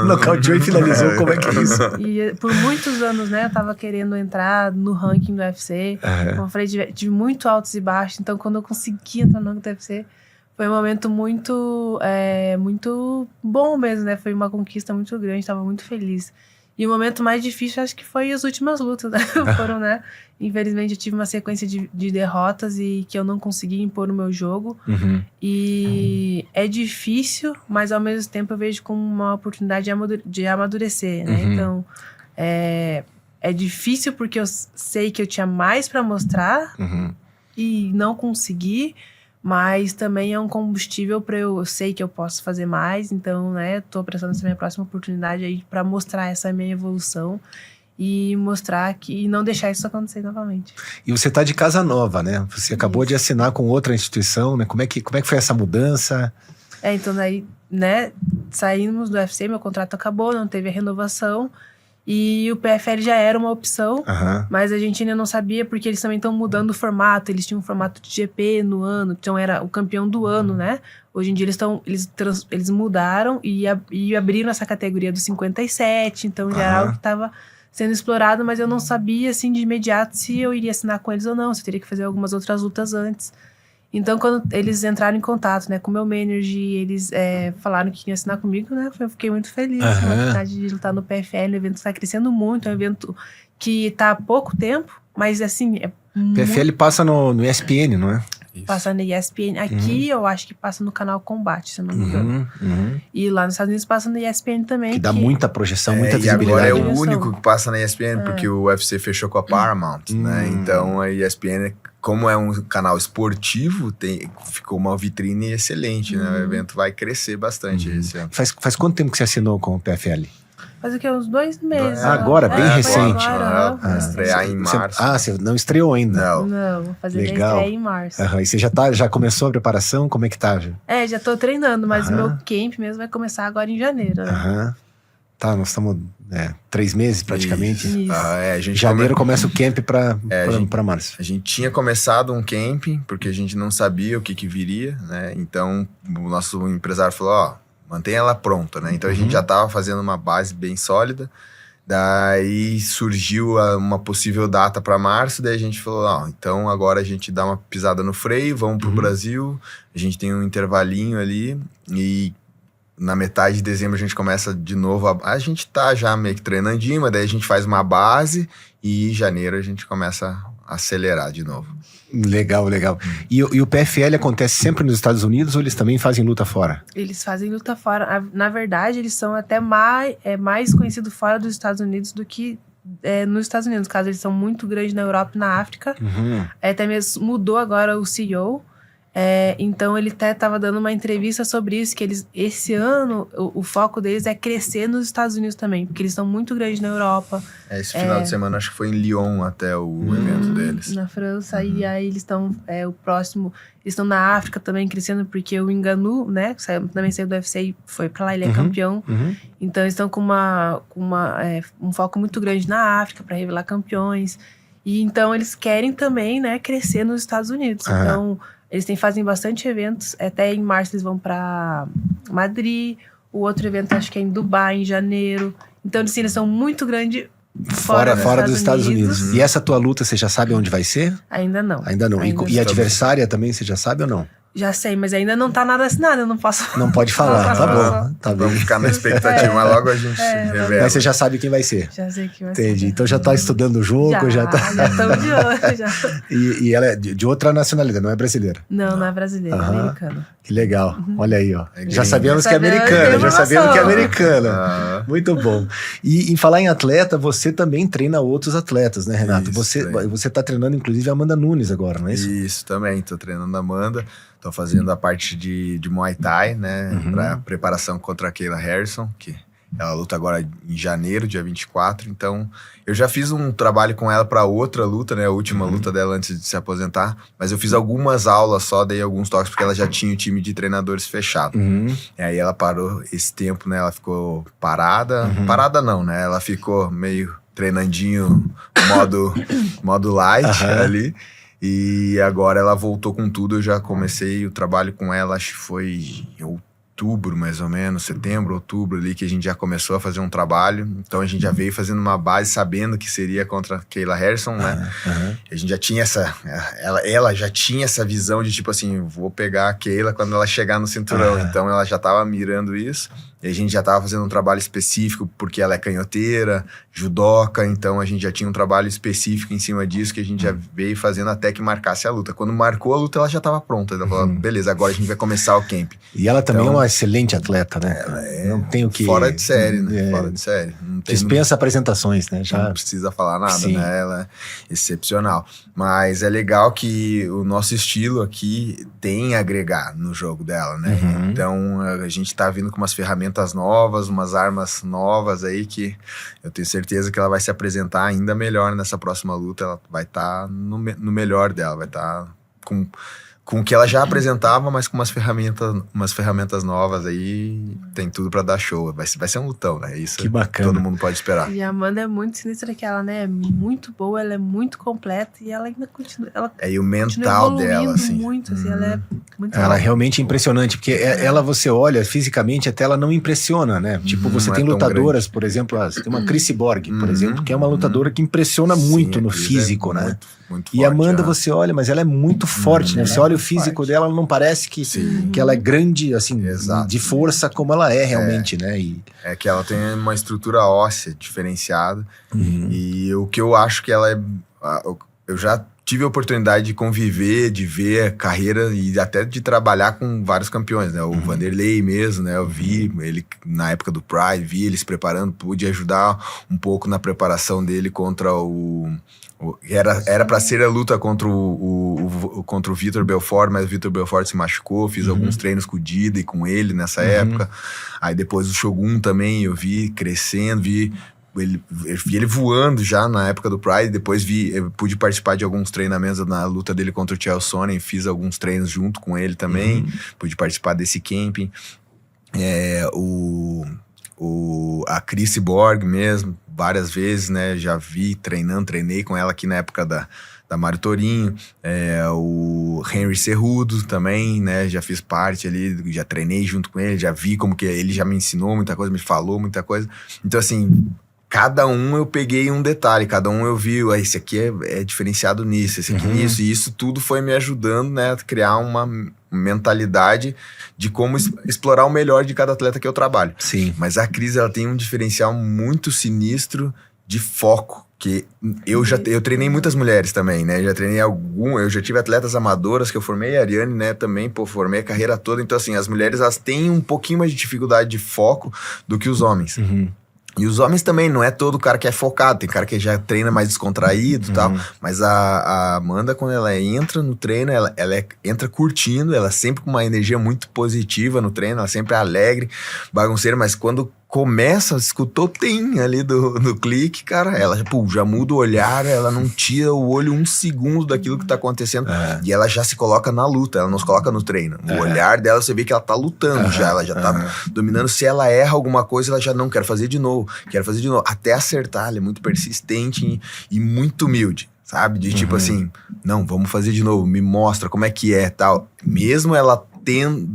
Nocauteou e finalizou, como é que é isso? E por muitos anos, né, eu tava querendo entrar no ranking do UFC. Como eu falei, tive muito altos e baixos, então quando eu consegui entrar no ranking do UFC, foi um momento muito bom mesmo, né? Foi uma conquista muito grande, tava muito feliz. E o momento mais difícil, acho que foi as últimas lutas, né? Foram, né? Infelizmente, eu tive uma sequência de derrotas e que eu não consegui impor o meu jogo. E é difícil, mas ao mesmo tempo eu vejo como uma oportunidade de amadurecer, né? Então, é difícil porque eu sei que eu tinha mais pra mostrar e não consegui. Mas também é um combustível para eu sei que eu posso fazer mais. Então, né, tô prestando essa minha próxima oportunidade aí para mostrar essa minha evolução e mostrar e não deixar isso acontecer novamente. E você tá de casa nova, né? Você acabou de assinar com outra instituição, né? Como é que foi essa mudança? Então daí, né, saímos do UFC, meu contrato acabou, não teve a renovação. E o PFL já era uma opção, mas a gente ainda não sabia porque eles também estão mudando o formato. Eles tinham um formato de GP no ano, então era o campeão do ano, né? Hoje em dia eles mudaram e abriram essa categoria do 57, então já era algo que estava sendo explorado, mas eu não sabia, assim, de imediato se eu iria assinar com eles ou não, se eu teria que fazer algumas outras lutas antes. Então, quando eles entraram em contato, né, com o meu manager, eles falaram que iam assinar comigo, né, eu fiquei muito feliz com a oportunidade de lutar no PFL, o evento está crescendo muito, é um evento que está há pouco tempo, mas, assim, PFL passa no ESPN, não é? Passa na ESPN. Aqui eu acho que passa no canal Combate, se eu não me engano. E lá nos Estados Unidos passa na ESPN também. Que dá muita projeção, muita E visibilidade. agora é o único que passa na ESPN, porque o UFC fechou com a Paramount, né? Então a ESPN, como é um canal esportivo, ficou uma vitrine excelente, né? O evento vai crescer bastante esse ano. Faz quanto tempo que você assinou com o PFL? Faz o quê? Uns 2 meses. Agora, bem recente. Vai estrear em março. Você não estreou ainda? Não, vou fazer minha Legal. estreia em março. E você já começou a preparação? Como é que tá? Já tô treinando, mas o meu camp mesmo vai começar agora em janeiro, né? Tá, nós estamos 3 meses praticamente. Isso. A gente Janeiro começa o camp pra março. A gente tinha começado um camping, porque a gente não sabia o que viria, né? Então, o nosso empresário falou, mantenha ela pronta, né? Então, a gente já estava fazendo uma base bem sólida. Daí, surgiu uma possível data para março. Daí, a gente falou, então agora a gente dá uma pisada no freio, vamos pro Brasil. A gente tem um intervalinho ali e na metade de dezembro a gente começa de novo. A gente tá já meio que treinandinho, mas daí a gente faz uma base e em janeiro a gente começa a acelerar de novo. Legal. E o PFL acontece sempre nos Estados Unidos ou eles também fazem luta fora? Eles fazem luta fora. Na verdade, eles são até mais conhecidos fora dos Estados Unidos do que nos Estados Unidos. No caso, eles são muito grandes na Europa e na África. Até mesmo mudou agora o CEO. Então ele até estava dando uma entrevista sobre isso, que eles, esse ano, o foco deles é crescer nos Estados Unidos também, porque eles são muito grandes na Europa. Esse final de semana, acho que foi em Lyon até o evento deles. Na França, e aí eles estão, o próximo, eles estão na África também crescendo, porque o Ngannou, né, também saiu do UFC e foi pra lá, ele é campeão. Então eles estão com um foco muito grande na África para revelar campeões. E então eles querem também, né, crescer nos Estados Unidos. Então eles fazem bastante eventos. Até em março eles vão para Madrid. O outro evento acho que é em Dubai, em janeiro. Então, assim, eles são muito grandes fora dos Estados Unidos. E essa tua luta, você já sabe onde vai ser? Ainda não. E a adversária também, você já sabe ou não? Já sei, mas ainda não tá nada assinado, eu não posso... Não pode falar, tá bom. Tá bem. Vamos ficar na expectativa, mas logo a gente revela. Mas você já sabe quem vai ser. Já sei quem vai ser. Entendi. Então já tá estudando o jogo, já tá... Já estamos de olho, já. E ela é de outra nacionalidade, não é brasileira? Não é brasileira, é americana. Que legal. Olha aí, ó. Já sabemos que é americana, Muito bom. E em falar em atleta, você também treina outros atletas, né, Renato? Você tá treinando, inclusive, a Amanda Nunes agora, não é isso? Isso, também. Tô treinando a Amanda. Tô fazendo a parte de Muay Thai, né? Pra preparação contra a Kayla Harrison, que ela luta agora em janeiro, dia 24. Então, eu já fiz um trabalho com ela para outra luta, né? A última luta dela antes de se aposentar. Mas eu fiz algumas aulas só, dei alguns toques, porque ela já tinha o time de treinadores fechado. E aí ela parou esse tempo, né? Ela ficou parada. Parada não, né? Ela ficou meio treinandinho, modo light ali. E agora ela voltou com tudo. Eu já comecei o trabalho com ela, acho que foi em outubro, mais ou menos, setembro, outubro ali, que a gente já começou a fazer um trabalho. Então a gente já veio fazendo uma base sabendo que seria contra a Kayla Harrison, né? A gente já tinha ela já tinha essa visão de tipo assim, vou pegar a Kayla quando ela chegar no cinturão. Então ela já tava mirando isso. E a gente já tava fazendo um trabalho específico, porque ela é canhoteira, judoca, então a gente já tinha um trabalho específico em cima disso, que a gente já veio fazendo até que marcasse a luta. Quando marcou a luta, ela já tava pronta. Ela falou, beleza, agora a gente vai começar o camp. E ela também é uma excelente atleta, né? Ela não tem o que... Fora de série, né? Fora de série. Dispensa apresentações, né? Não precisa falar nada, né? Ela é excepcional. Mas é legal que o nosso estilo aqui tem a agregar no jogo dela, né? Então, a gente tá vindo com umas ferramentas novas, umas armas novas aí que eu tenho certeza que ela vai se apresentar ainda melhor nessa próxima luta. Ela vai estar no melhor dela, vai estar com com o que ela já apresentava, mas com umas ferramentas novas aí, tem tudo pra dar show. Vai ser um lutão, né? Isso Que bacana. todo mundo pode esperar. E a Amanda é muito sinistra, que ela, né, é muito boa, ela é muito completa e ela ainda continua. Ela E o continua mental dela, evoluindo assim. muito, assim, ela é muito Ela boa. realmente é impressionante, porque ela, você olha fisicamente, até ela não impressiona, né? Tipo, você não tem é tão lutadoras, por exemplo, você tem uma Chrissy Borg, por exemplo, que é uma lutadora que impressiona Sim, muito a no Cris físico, é né? Muito E a forte, Amanda, né? você olha, mas ela é muito forte, né? Você olha o físico forte. dela, ela não parece que ela é grande, assim, Exato. de força como ela é realmente, né? E, É que ela tem uma estrutura óssea diferenciada. E o que eu acho que ela é... Eu já tive a oportunidade de conviver, de ver a carreira e até de trabalhar com vários campeões, né? O Vanderlei mesmo, né? Eu vi ele na época do Pride, vi ele se preparando, pude ajudar um pouco na preparação dele contra era pra ser a luta contra contra o Vitor Belfort, mas o Vitor Belfort se machucou. Fiz alguns treinos com o Dida e com ele nessa época. Aí depois o Shogun também eu vi crescendo, vi ele voando já na época do Pride. Depois eu pude participar de alguns treinamentos na luta dele contra o Chael Sonnen. Fiz alguns treinos junto com ele também. Pude participar desse camping. A Chrissy Borg mesmo, várias vezes, né? Já vi treinei com ela aqui na época da Mário Torinho. O Henry Cerrudo também, né? Já fiz parte ali, já treinei junto com ele, já vi como que ele já me ensinou muita coisa, me falou muita coisa. Então, assim, cada um eu peguei um detalhe, cada um eu vi, esse aqui é diferenciado nisso, esse aqui nisso, e isso tudo foi me ajudando, né, a criar uma mentalidade de como explorar o melhor de cada atleta que eu trabalho. sim. Mas a Cris, ela tem um diferencial muito sinistro de foco, que eu treinei muitas mulheres também, né? Eu já tive atletas amadoras que eu formei, a Ariane, né, também, formei a carreira toda. Então, assim, as mulheres, elas têm um pouquinho mais de dificuldade de foco do que os homens. E os homens também, não é todo cara que é focado, tem cara que já treina mais descontraído e tal, mas a Amanda, quando ela entra no treino, ela entra curtindo, ela sempre com uma energia muito positiva no treino, ela sempre é alegre, bagunceira, mas quando começa, escutou tem ali do clique, cara, ela já muda o olhar, ela não tira o olho um segundo daquilo que tá acontecendo, e ela já se coloca na luta, ela não se coloca no treino. O olhar dela, você vê que ela tá lutando já, ela já tá dominando. Se ela erra alguma coisa, ela já não quer fazer de novo, até acertar. Ela é muito persistente e muito humilde, sabe? De tipo assim, não, vamos fazer de novo, me mostra como é que é, tal. Mesmo ela tendo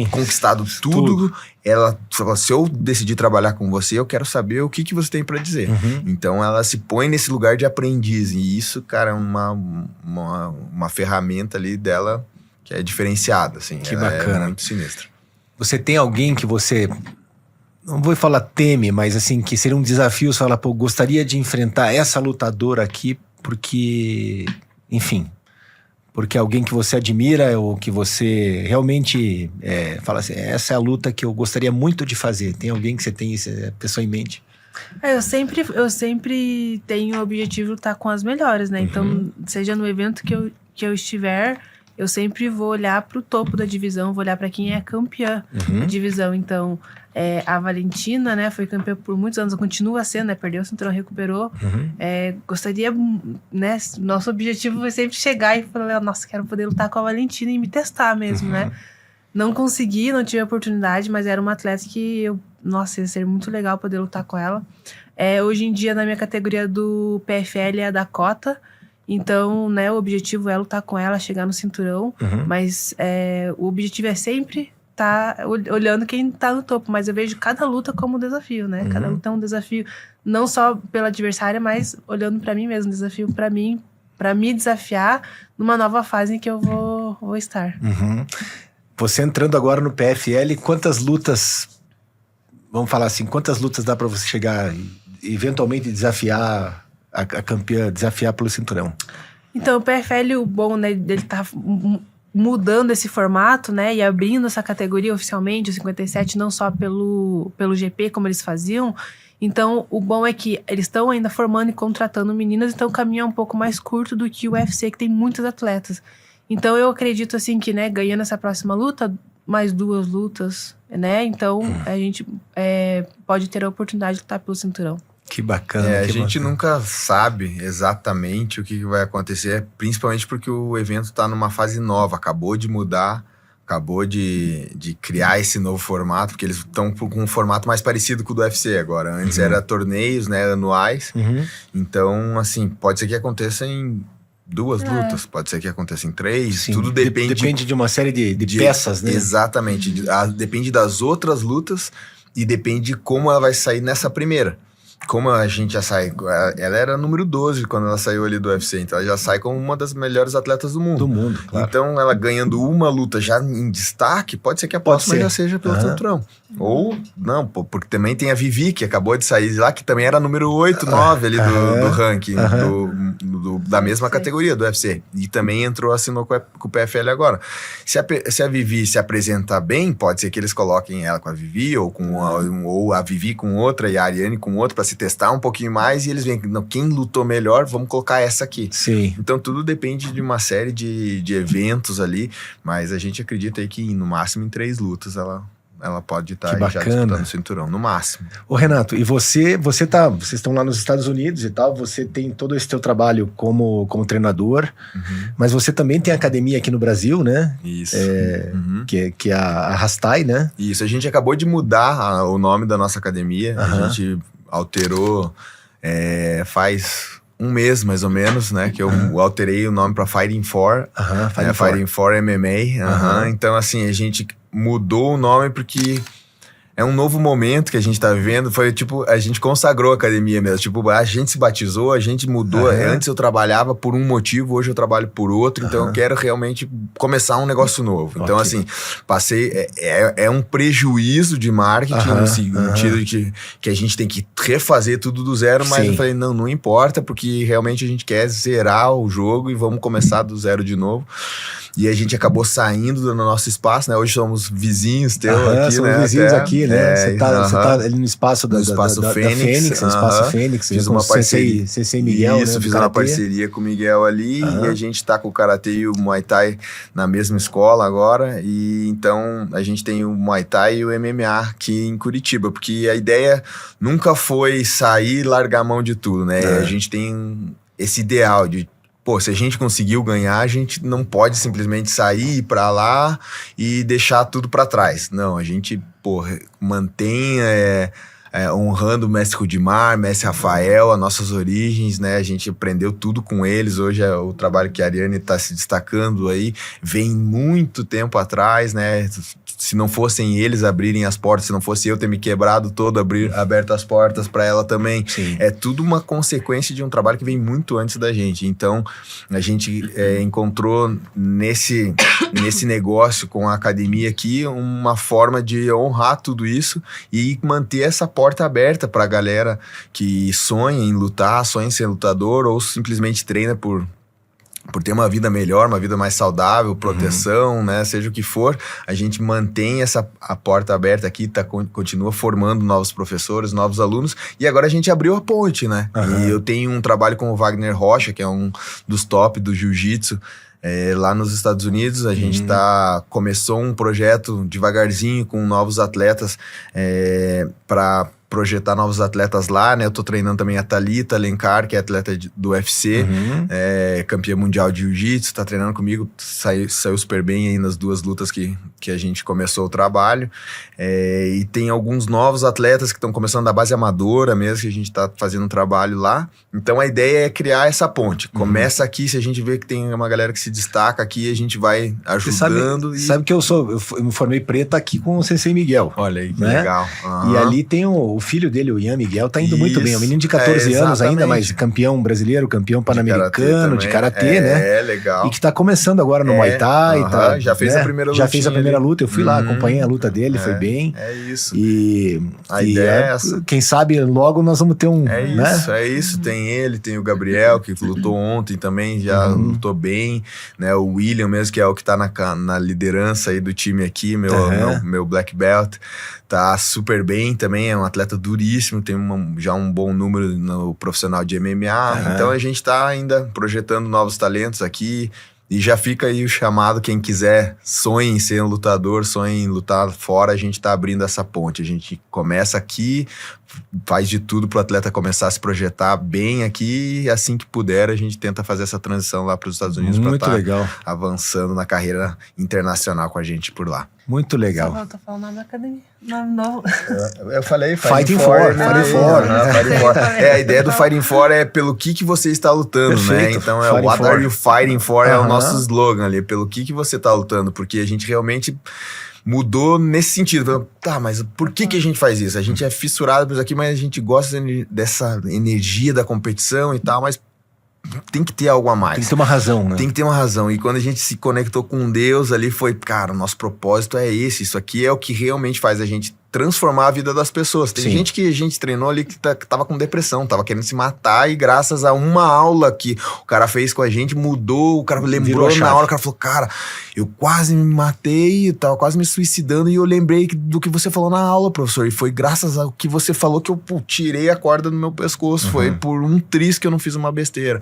conquistado tudo, ela falou, se eu decidir trabalhar com você, eu quero saber o que você tem pra dizer. Então ela se põe nesse lugar de aprendiz, e isso, cara, é uma ferramenta ali dela que é diferenciada, assim. Que ela bacana. É muito sinistra. Você tem alguém que você, não vou falar teme, mas assim, que seria um desafio, você fala, pô, gostaria de enfrentar essa lutadora aqui, porque, enfim, porque é alguém que você admira ou que você realmente fala assim, essa é a luta que eu gostaria muito de fazer. Tem alguém que você tem essa pessoa em mente? Eu sempre tenho o objetivo de lutar com as melhores, né? Então, seja no evento que eu estiver, eu sempre vou olhar pro topo da divisão, vou olhar para quem é campeã da divisão. Então, a Valentina, né, foi campeã por muitos anos, continua sendo, né, perdeu o cinturão, recuperou. Gostaria, né, nosso objetivo vai sempre chegar e falar, nossa, quero poder lutar com a Valentina e me testar mesmo, né. Não consegui, não tive a oportunidade, mas era uma atleta que nossa, ia ser muito legal poder lutar com ela. Hoje em dia, na minha categoria do PFL é a Dakota. Então, né, o objetivo é lutar com ela, chegar no cinturão. Mas o objetivo é sempre estar olhando quem tá no topo. Mas eu vejo cada luta como um desafio, né? Cada luta é um desafio, não só pela adversária, mas olhando pra mim mesmo. Um desafio pra mim, pra me desafiar numa nova fase em que eu vou estar. Você entrando agora no PFL, quantas lutas, vamos falar assim, quantas lutas dá pra você chegar e eventualmente desafiar a campeã, desafiar pelo cinturão? Então, o PFL, o bom, né, dele tá mudando esse formato, né, e abrindo essa categoria oficialmente, o 57, não só pelo GP, como eles faziam. Então, o bom é que eles estão ainda formando e contratando meninas, então o caminho é um pouco mais curto do que o UFC, que tem muitos atletas. Então, eu acredito, assim, que, né, ganhando essa próxima luta, mais 2 lutas, né, então a gente pode ter a oportunidade de lutar pelo cinturão. Que bacana. A gente nunca sabe exatamente o que vai acontecer, principalmente porque o evento está numa fase nova, acabou de mudar, acabou de criar esse novo formato, porque eles estão com um formato mais parecido com o do UFC agora. Antes era torneios, né, anuais. Então, assim, pode ser que aconteça em 2 lutas, pode ser que aconteça em 3, Sim, tudo depende... Depende de uma série de peças, né? Exatamente, depende das outras lutas e depende de como ela vai sair nessa primeira. Como a gente já sai... Ela era número 12 quando ela saiu ali do UFC, então ela já sai como uma das melhores atletas do mundo. Do mundo, claro. Então, ela ganhando uma luta já em destaque, pode ser que a próxima já seja pelo cinturão. Ou, não, porque também tem a Vivi, que acabou de sair lá, que também era número 8, 9 ali do ranking, da mesma categoria do UFC. E também assinou com o PFL agora. Se a Vivi se apresentar bem, pode ser que eles coloquem ela com a Vivi, ou a Vivi com outra, e a Ariane com outra, para se testar um pouquinho mais, e eles veem quem lutou melhor, vamos colocar essa aqui. Sim. Então tudo depende de uma série de eventos ali, mas a gente acredita aí que no máximo em 3 lutas ela pode estar já disputando o cinturão, no máximo. Ô Renato, e vocês estão lá nos Estados Unidos e tal, você tem todo esse teu trabalho como treinador, mas você também tem academia aqui no Brasil, né? Isso. Que é a Rastai, né? Isso, a gente acabou de mudar o nome da nossa academia, a gente alterou faz um mês, mais ou menos, né? Que eu alterei o nome para Fighting For. Fighting For MMA. Então, assim, a gente mudou o nome porque é um novo momento que a gente tá vivendo. Foi tipo, a gente consagrou a academia mesmo. Tipo, a gente se batizou, a gente mudou. Antes eu trabalhava por um motivo, hoje eu trabalho por outro. Então eu quero realmente começar um negócio novo. Então, assim, passei... É um prejuízo de marketing, no sentido de que a gente tem que refazer tudo do zero. Mas eu falei, não importa, porque realmente a gente quer zerar o jogo e vamos começar do zero de novo. E a gente acabou saindo do nosso espaço, né? Hoje somos vizinhos aqui, somos né? vizinhos aqui, né? Você tá ali no espaço da Fênix, no Espaço Fênix. Fiz uma parceria. Sensei Miguel, Isso, né? Fiz uma parceria com o Miguel ali, e a gente tá com o Karatê e o Muay Thai na mesma escola agora, e então a gente tem o Muay Thai e o MMA aqui em Curitiba, porque a ideia nunca foi sair e largar a mão de tudo, né? A gente tem esse ideal de se a gente conseguiu ganhar, a gente não pode simplesmente sair pra lá e deixar tudo pra trás. Não, a gente, mantém honrando o mestre Rudimar, mestre Rafael, as nossas origens, né? A gente aprendeu tudo com eles. Hoje é o trabalho que a Ariane tá se destacando aí, vem muito tempo atrás, né? Se não fossem eles abrirem as portas, se não fosse eu ter me quebrado todo, aberto as portas para ela também. Sim. É tudo uma consequência de um trabalho que vem muito antes da gente. Então, a gente encontrou nesse negócio com a academia aqui uma forma de honrar tudo isso e manter essa porta aberta para a galera que sonha em lutar, sonha em ser lutador ou simplesmente treina por ter uma vida melhor, uma vida mais saudável, proteção, né? Seja o que for, a gente mantém a porta aberta aqui, continua formando novos professores, novos alunos, e agora a gente abriu a ponte, né? E eu tenho um trabalho com o Wagner Rocha, que é um dos top do jiu-jitsu, lá nos Estados Unidos. A gente começou um projeto devagarzinho com novos atletas para projetar novos atletas lá, né? Eu tô treinando também a Thalita Alencar, que é atleta do UFC, campeã mundial de jiu-jitsu, tá treinando comigo, saiu super bem aí nas 2 lutas que a gente começou o trabalho. E tem alguns novos atletas que estão começando da base amadora mesmo, que a gente tá fazendo um trabalho lá. Então a ideia é criar essa ponte. Começa aqui, se a gente vê que tem uma galera que se destaca aqui, a gente vai ajudando. Sabe que eu me formei preto aqui com o Sensei Miguel. Olha aí, que né? legal. E ali tem o filho dele, o Ian Miguel, tá indo muito bem. É um menino de 14 anos ainda, mas campeão brasileiro, campeão pan-americano de karatê, né? Legal. E que tá começando agora no Muay Thai. Já fez a primeira luta. Já fez a primeira luta. Eu fui lá, acompanhei a luta dele, foi bem. É isso. E a ideia é essa. Quem sabe logo nós vamos ter um... É isso. Tem ele, tem o Gabriel, que lutou ontem também, já lutou bem, né? O William mesmo, que é o que tá na liderança aí do time aqui, meu black belt, tá super bem também, é um atleta duríssimo, tem já um bom número no profissional de MMA, então a gente tá ainda projetando novos talentos aqui, E já fica aí o chamado, quem quiser, sonhe em ser um lutador, sonhe em lutar fora, a gente tá abrindo essa ponte. A gente começa aqui, faz de tudo pro atleta começar a se projetar bem aqui, e assim que puder a gente tenta fazer essa transição lá para os Estados Unidos para estar avançando na carreira internacional com a gente por lá. Muito legal. Eu tô falando nome da academia. Nome novo. Eu falei Fighting For. A ideia do Fighting For é pelo que você está lutando, perfeito, né? Então é o What Are You Fighting For é o nosso slogan ali, pelo que você está lutando, porque a gente realmente mudou nesse sentido. Tá, mas por que a gente faz isso? A gente é fissurado por isso aqui, mas a gente gosta dessa energia da competição e tal, mas tem que ter algo a mais. Tem que ter uma razão, né? Tem que ter uma razão. E quando a gente se conectou com Deus ali, foi, cara, o nosso propósito é esse. Isso aqui é o que realmente faz a gente transformar a vida das pessoas. Tem gente que a gente treinou ali que tava com depressão, tava querendo se matar, e graças a uma aula que o cara fez com a gente, mudou, o cara lembrou na hora, o cara falou, cara, eu quase me matei, eu tava quase me suicidando, e eu lembrei do que você falou na aula, professor, e foi graças ao que você falou que eu tirei a corda do meu pescoço, foi por um triz que eu não fiz uma besteira.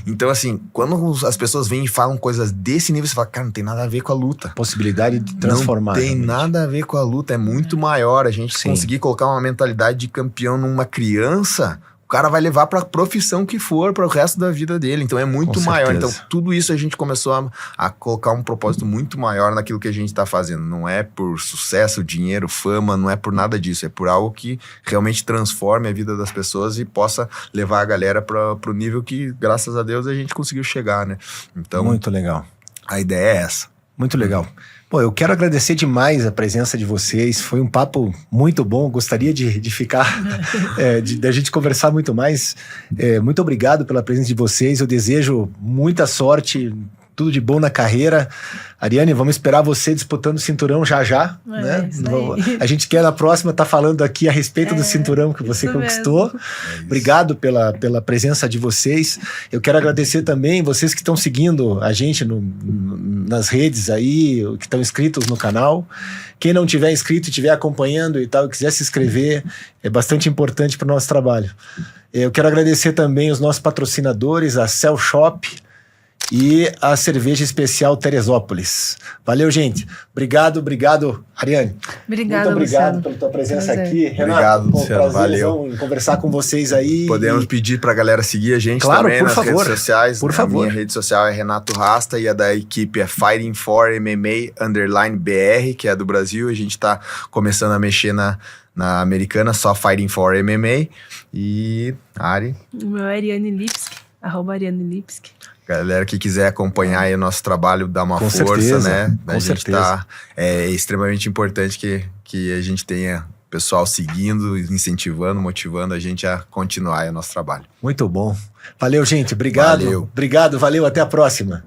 Então, assim, quando as pessoas vêm e falam coisas desse nível, você fala, cara, não tem nada a ver com a luta. Possibilidade de transformar. Não tem nada a ver com a luta, é muito maior. A gente conseguir colocar uma mentalidade de campeão numa criança, o cara vai levar para a profissão que for, para o resto da vida dele. Então é muito maior. Então tudo isso a gente começou a colocar um propósito muito maior naquilo que a gente está fazendo. Não é por sucesso, dinheiro, fama, não é por nada disso. É por algo que realmente transforme a vida das pessoas e possa levar a galera para o nível que, graças a Deus, a gente conseguiu chegar, né? Então, muito legal. A ideia é essa. Muito legal. Pô, eu quero agradecer demais a presença de vocês, foi um papo muito bom, gostaria de ficar, da gente conversar muito mais. Muito obrigado pela presença de vocês, eu desejo muita sorte, tudo de bom na carreira. Ariane, vamos esperar você disputando o cinturão já, né? A gente quer na próxima estar falando aqui a respeito do cinturão que você conquistou. Obrigado pela presença de vocês. Eu quero agradecer também vocês que estão seguindo a gente nas redes aí, que estão inscritos no canal. Quem não tiver inscrito e estiver acompanhando e tal, e quiser se inscrever, é bastante importante para o nosso trabalho. Eu quero agradecer também os nossos patrocinadores, a Cell Shop e a cerveja especial Teresópolis. Valeu, gente. Obrigado, Ariane. Obrigado, muito obrigado Luciano. pela tua presença aqui. Renato, obrigado, Luciano. Valeu. Conversar com vocês aí. Podemos pedir pra galera seguir a gente também nas redes sociais. Por favor. A minha rede social é Renato Rasta e a da equipe é Fighting For MMA _BR, que é do Brasil. A gente tá começando a mexer na americana, só Fighting For MMA. E Ari? O meu é Ariane Lipski, @Ariane Lipski. Galera que quiser acompanhar aí o nosso trabalho, dá uma força, certeza, né? Com certeza. É extremamente importante que a gente tenha pessoal seguindo, incentivando, motivando a gente a continuar aí o nosso trabalho. Muito bom. Valeu, gente. Obrigado. Valeu. Obrigado, valeu. Até a próxima.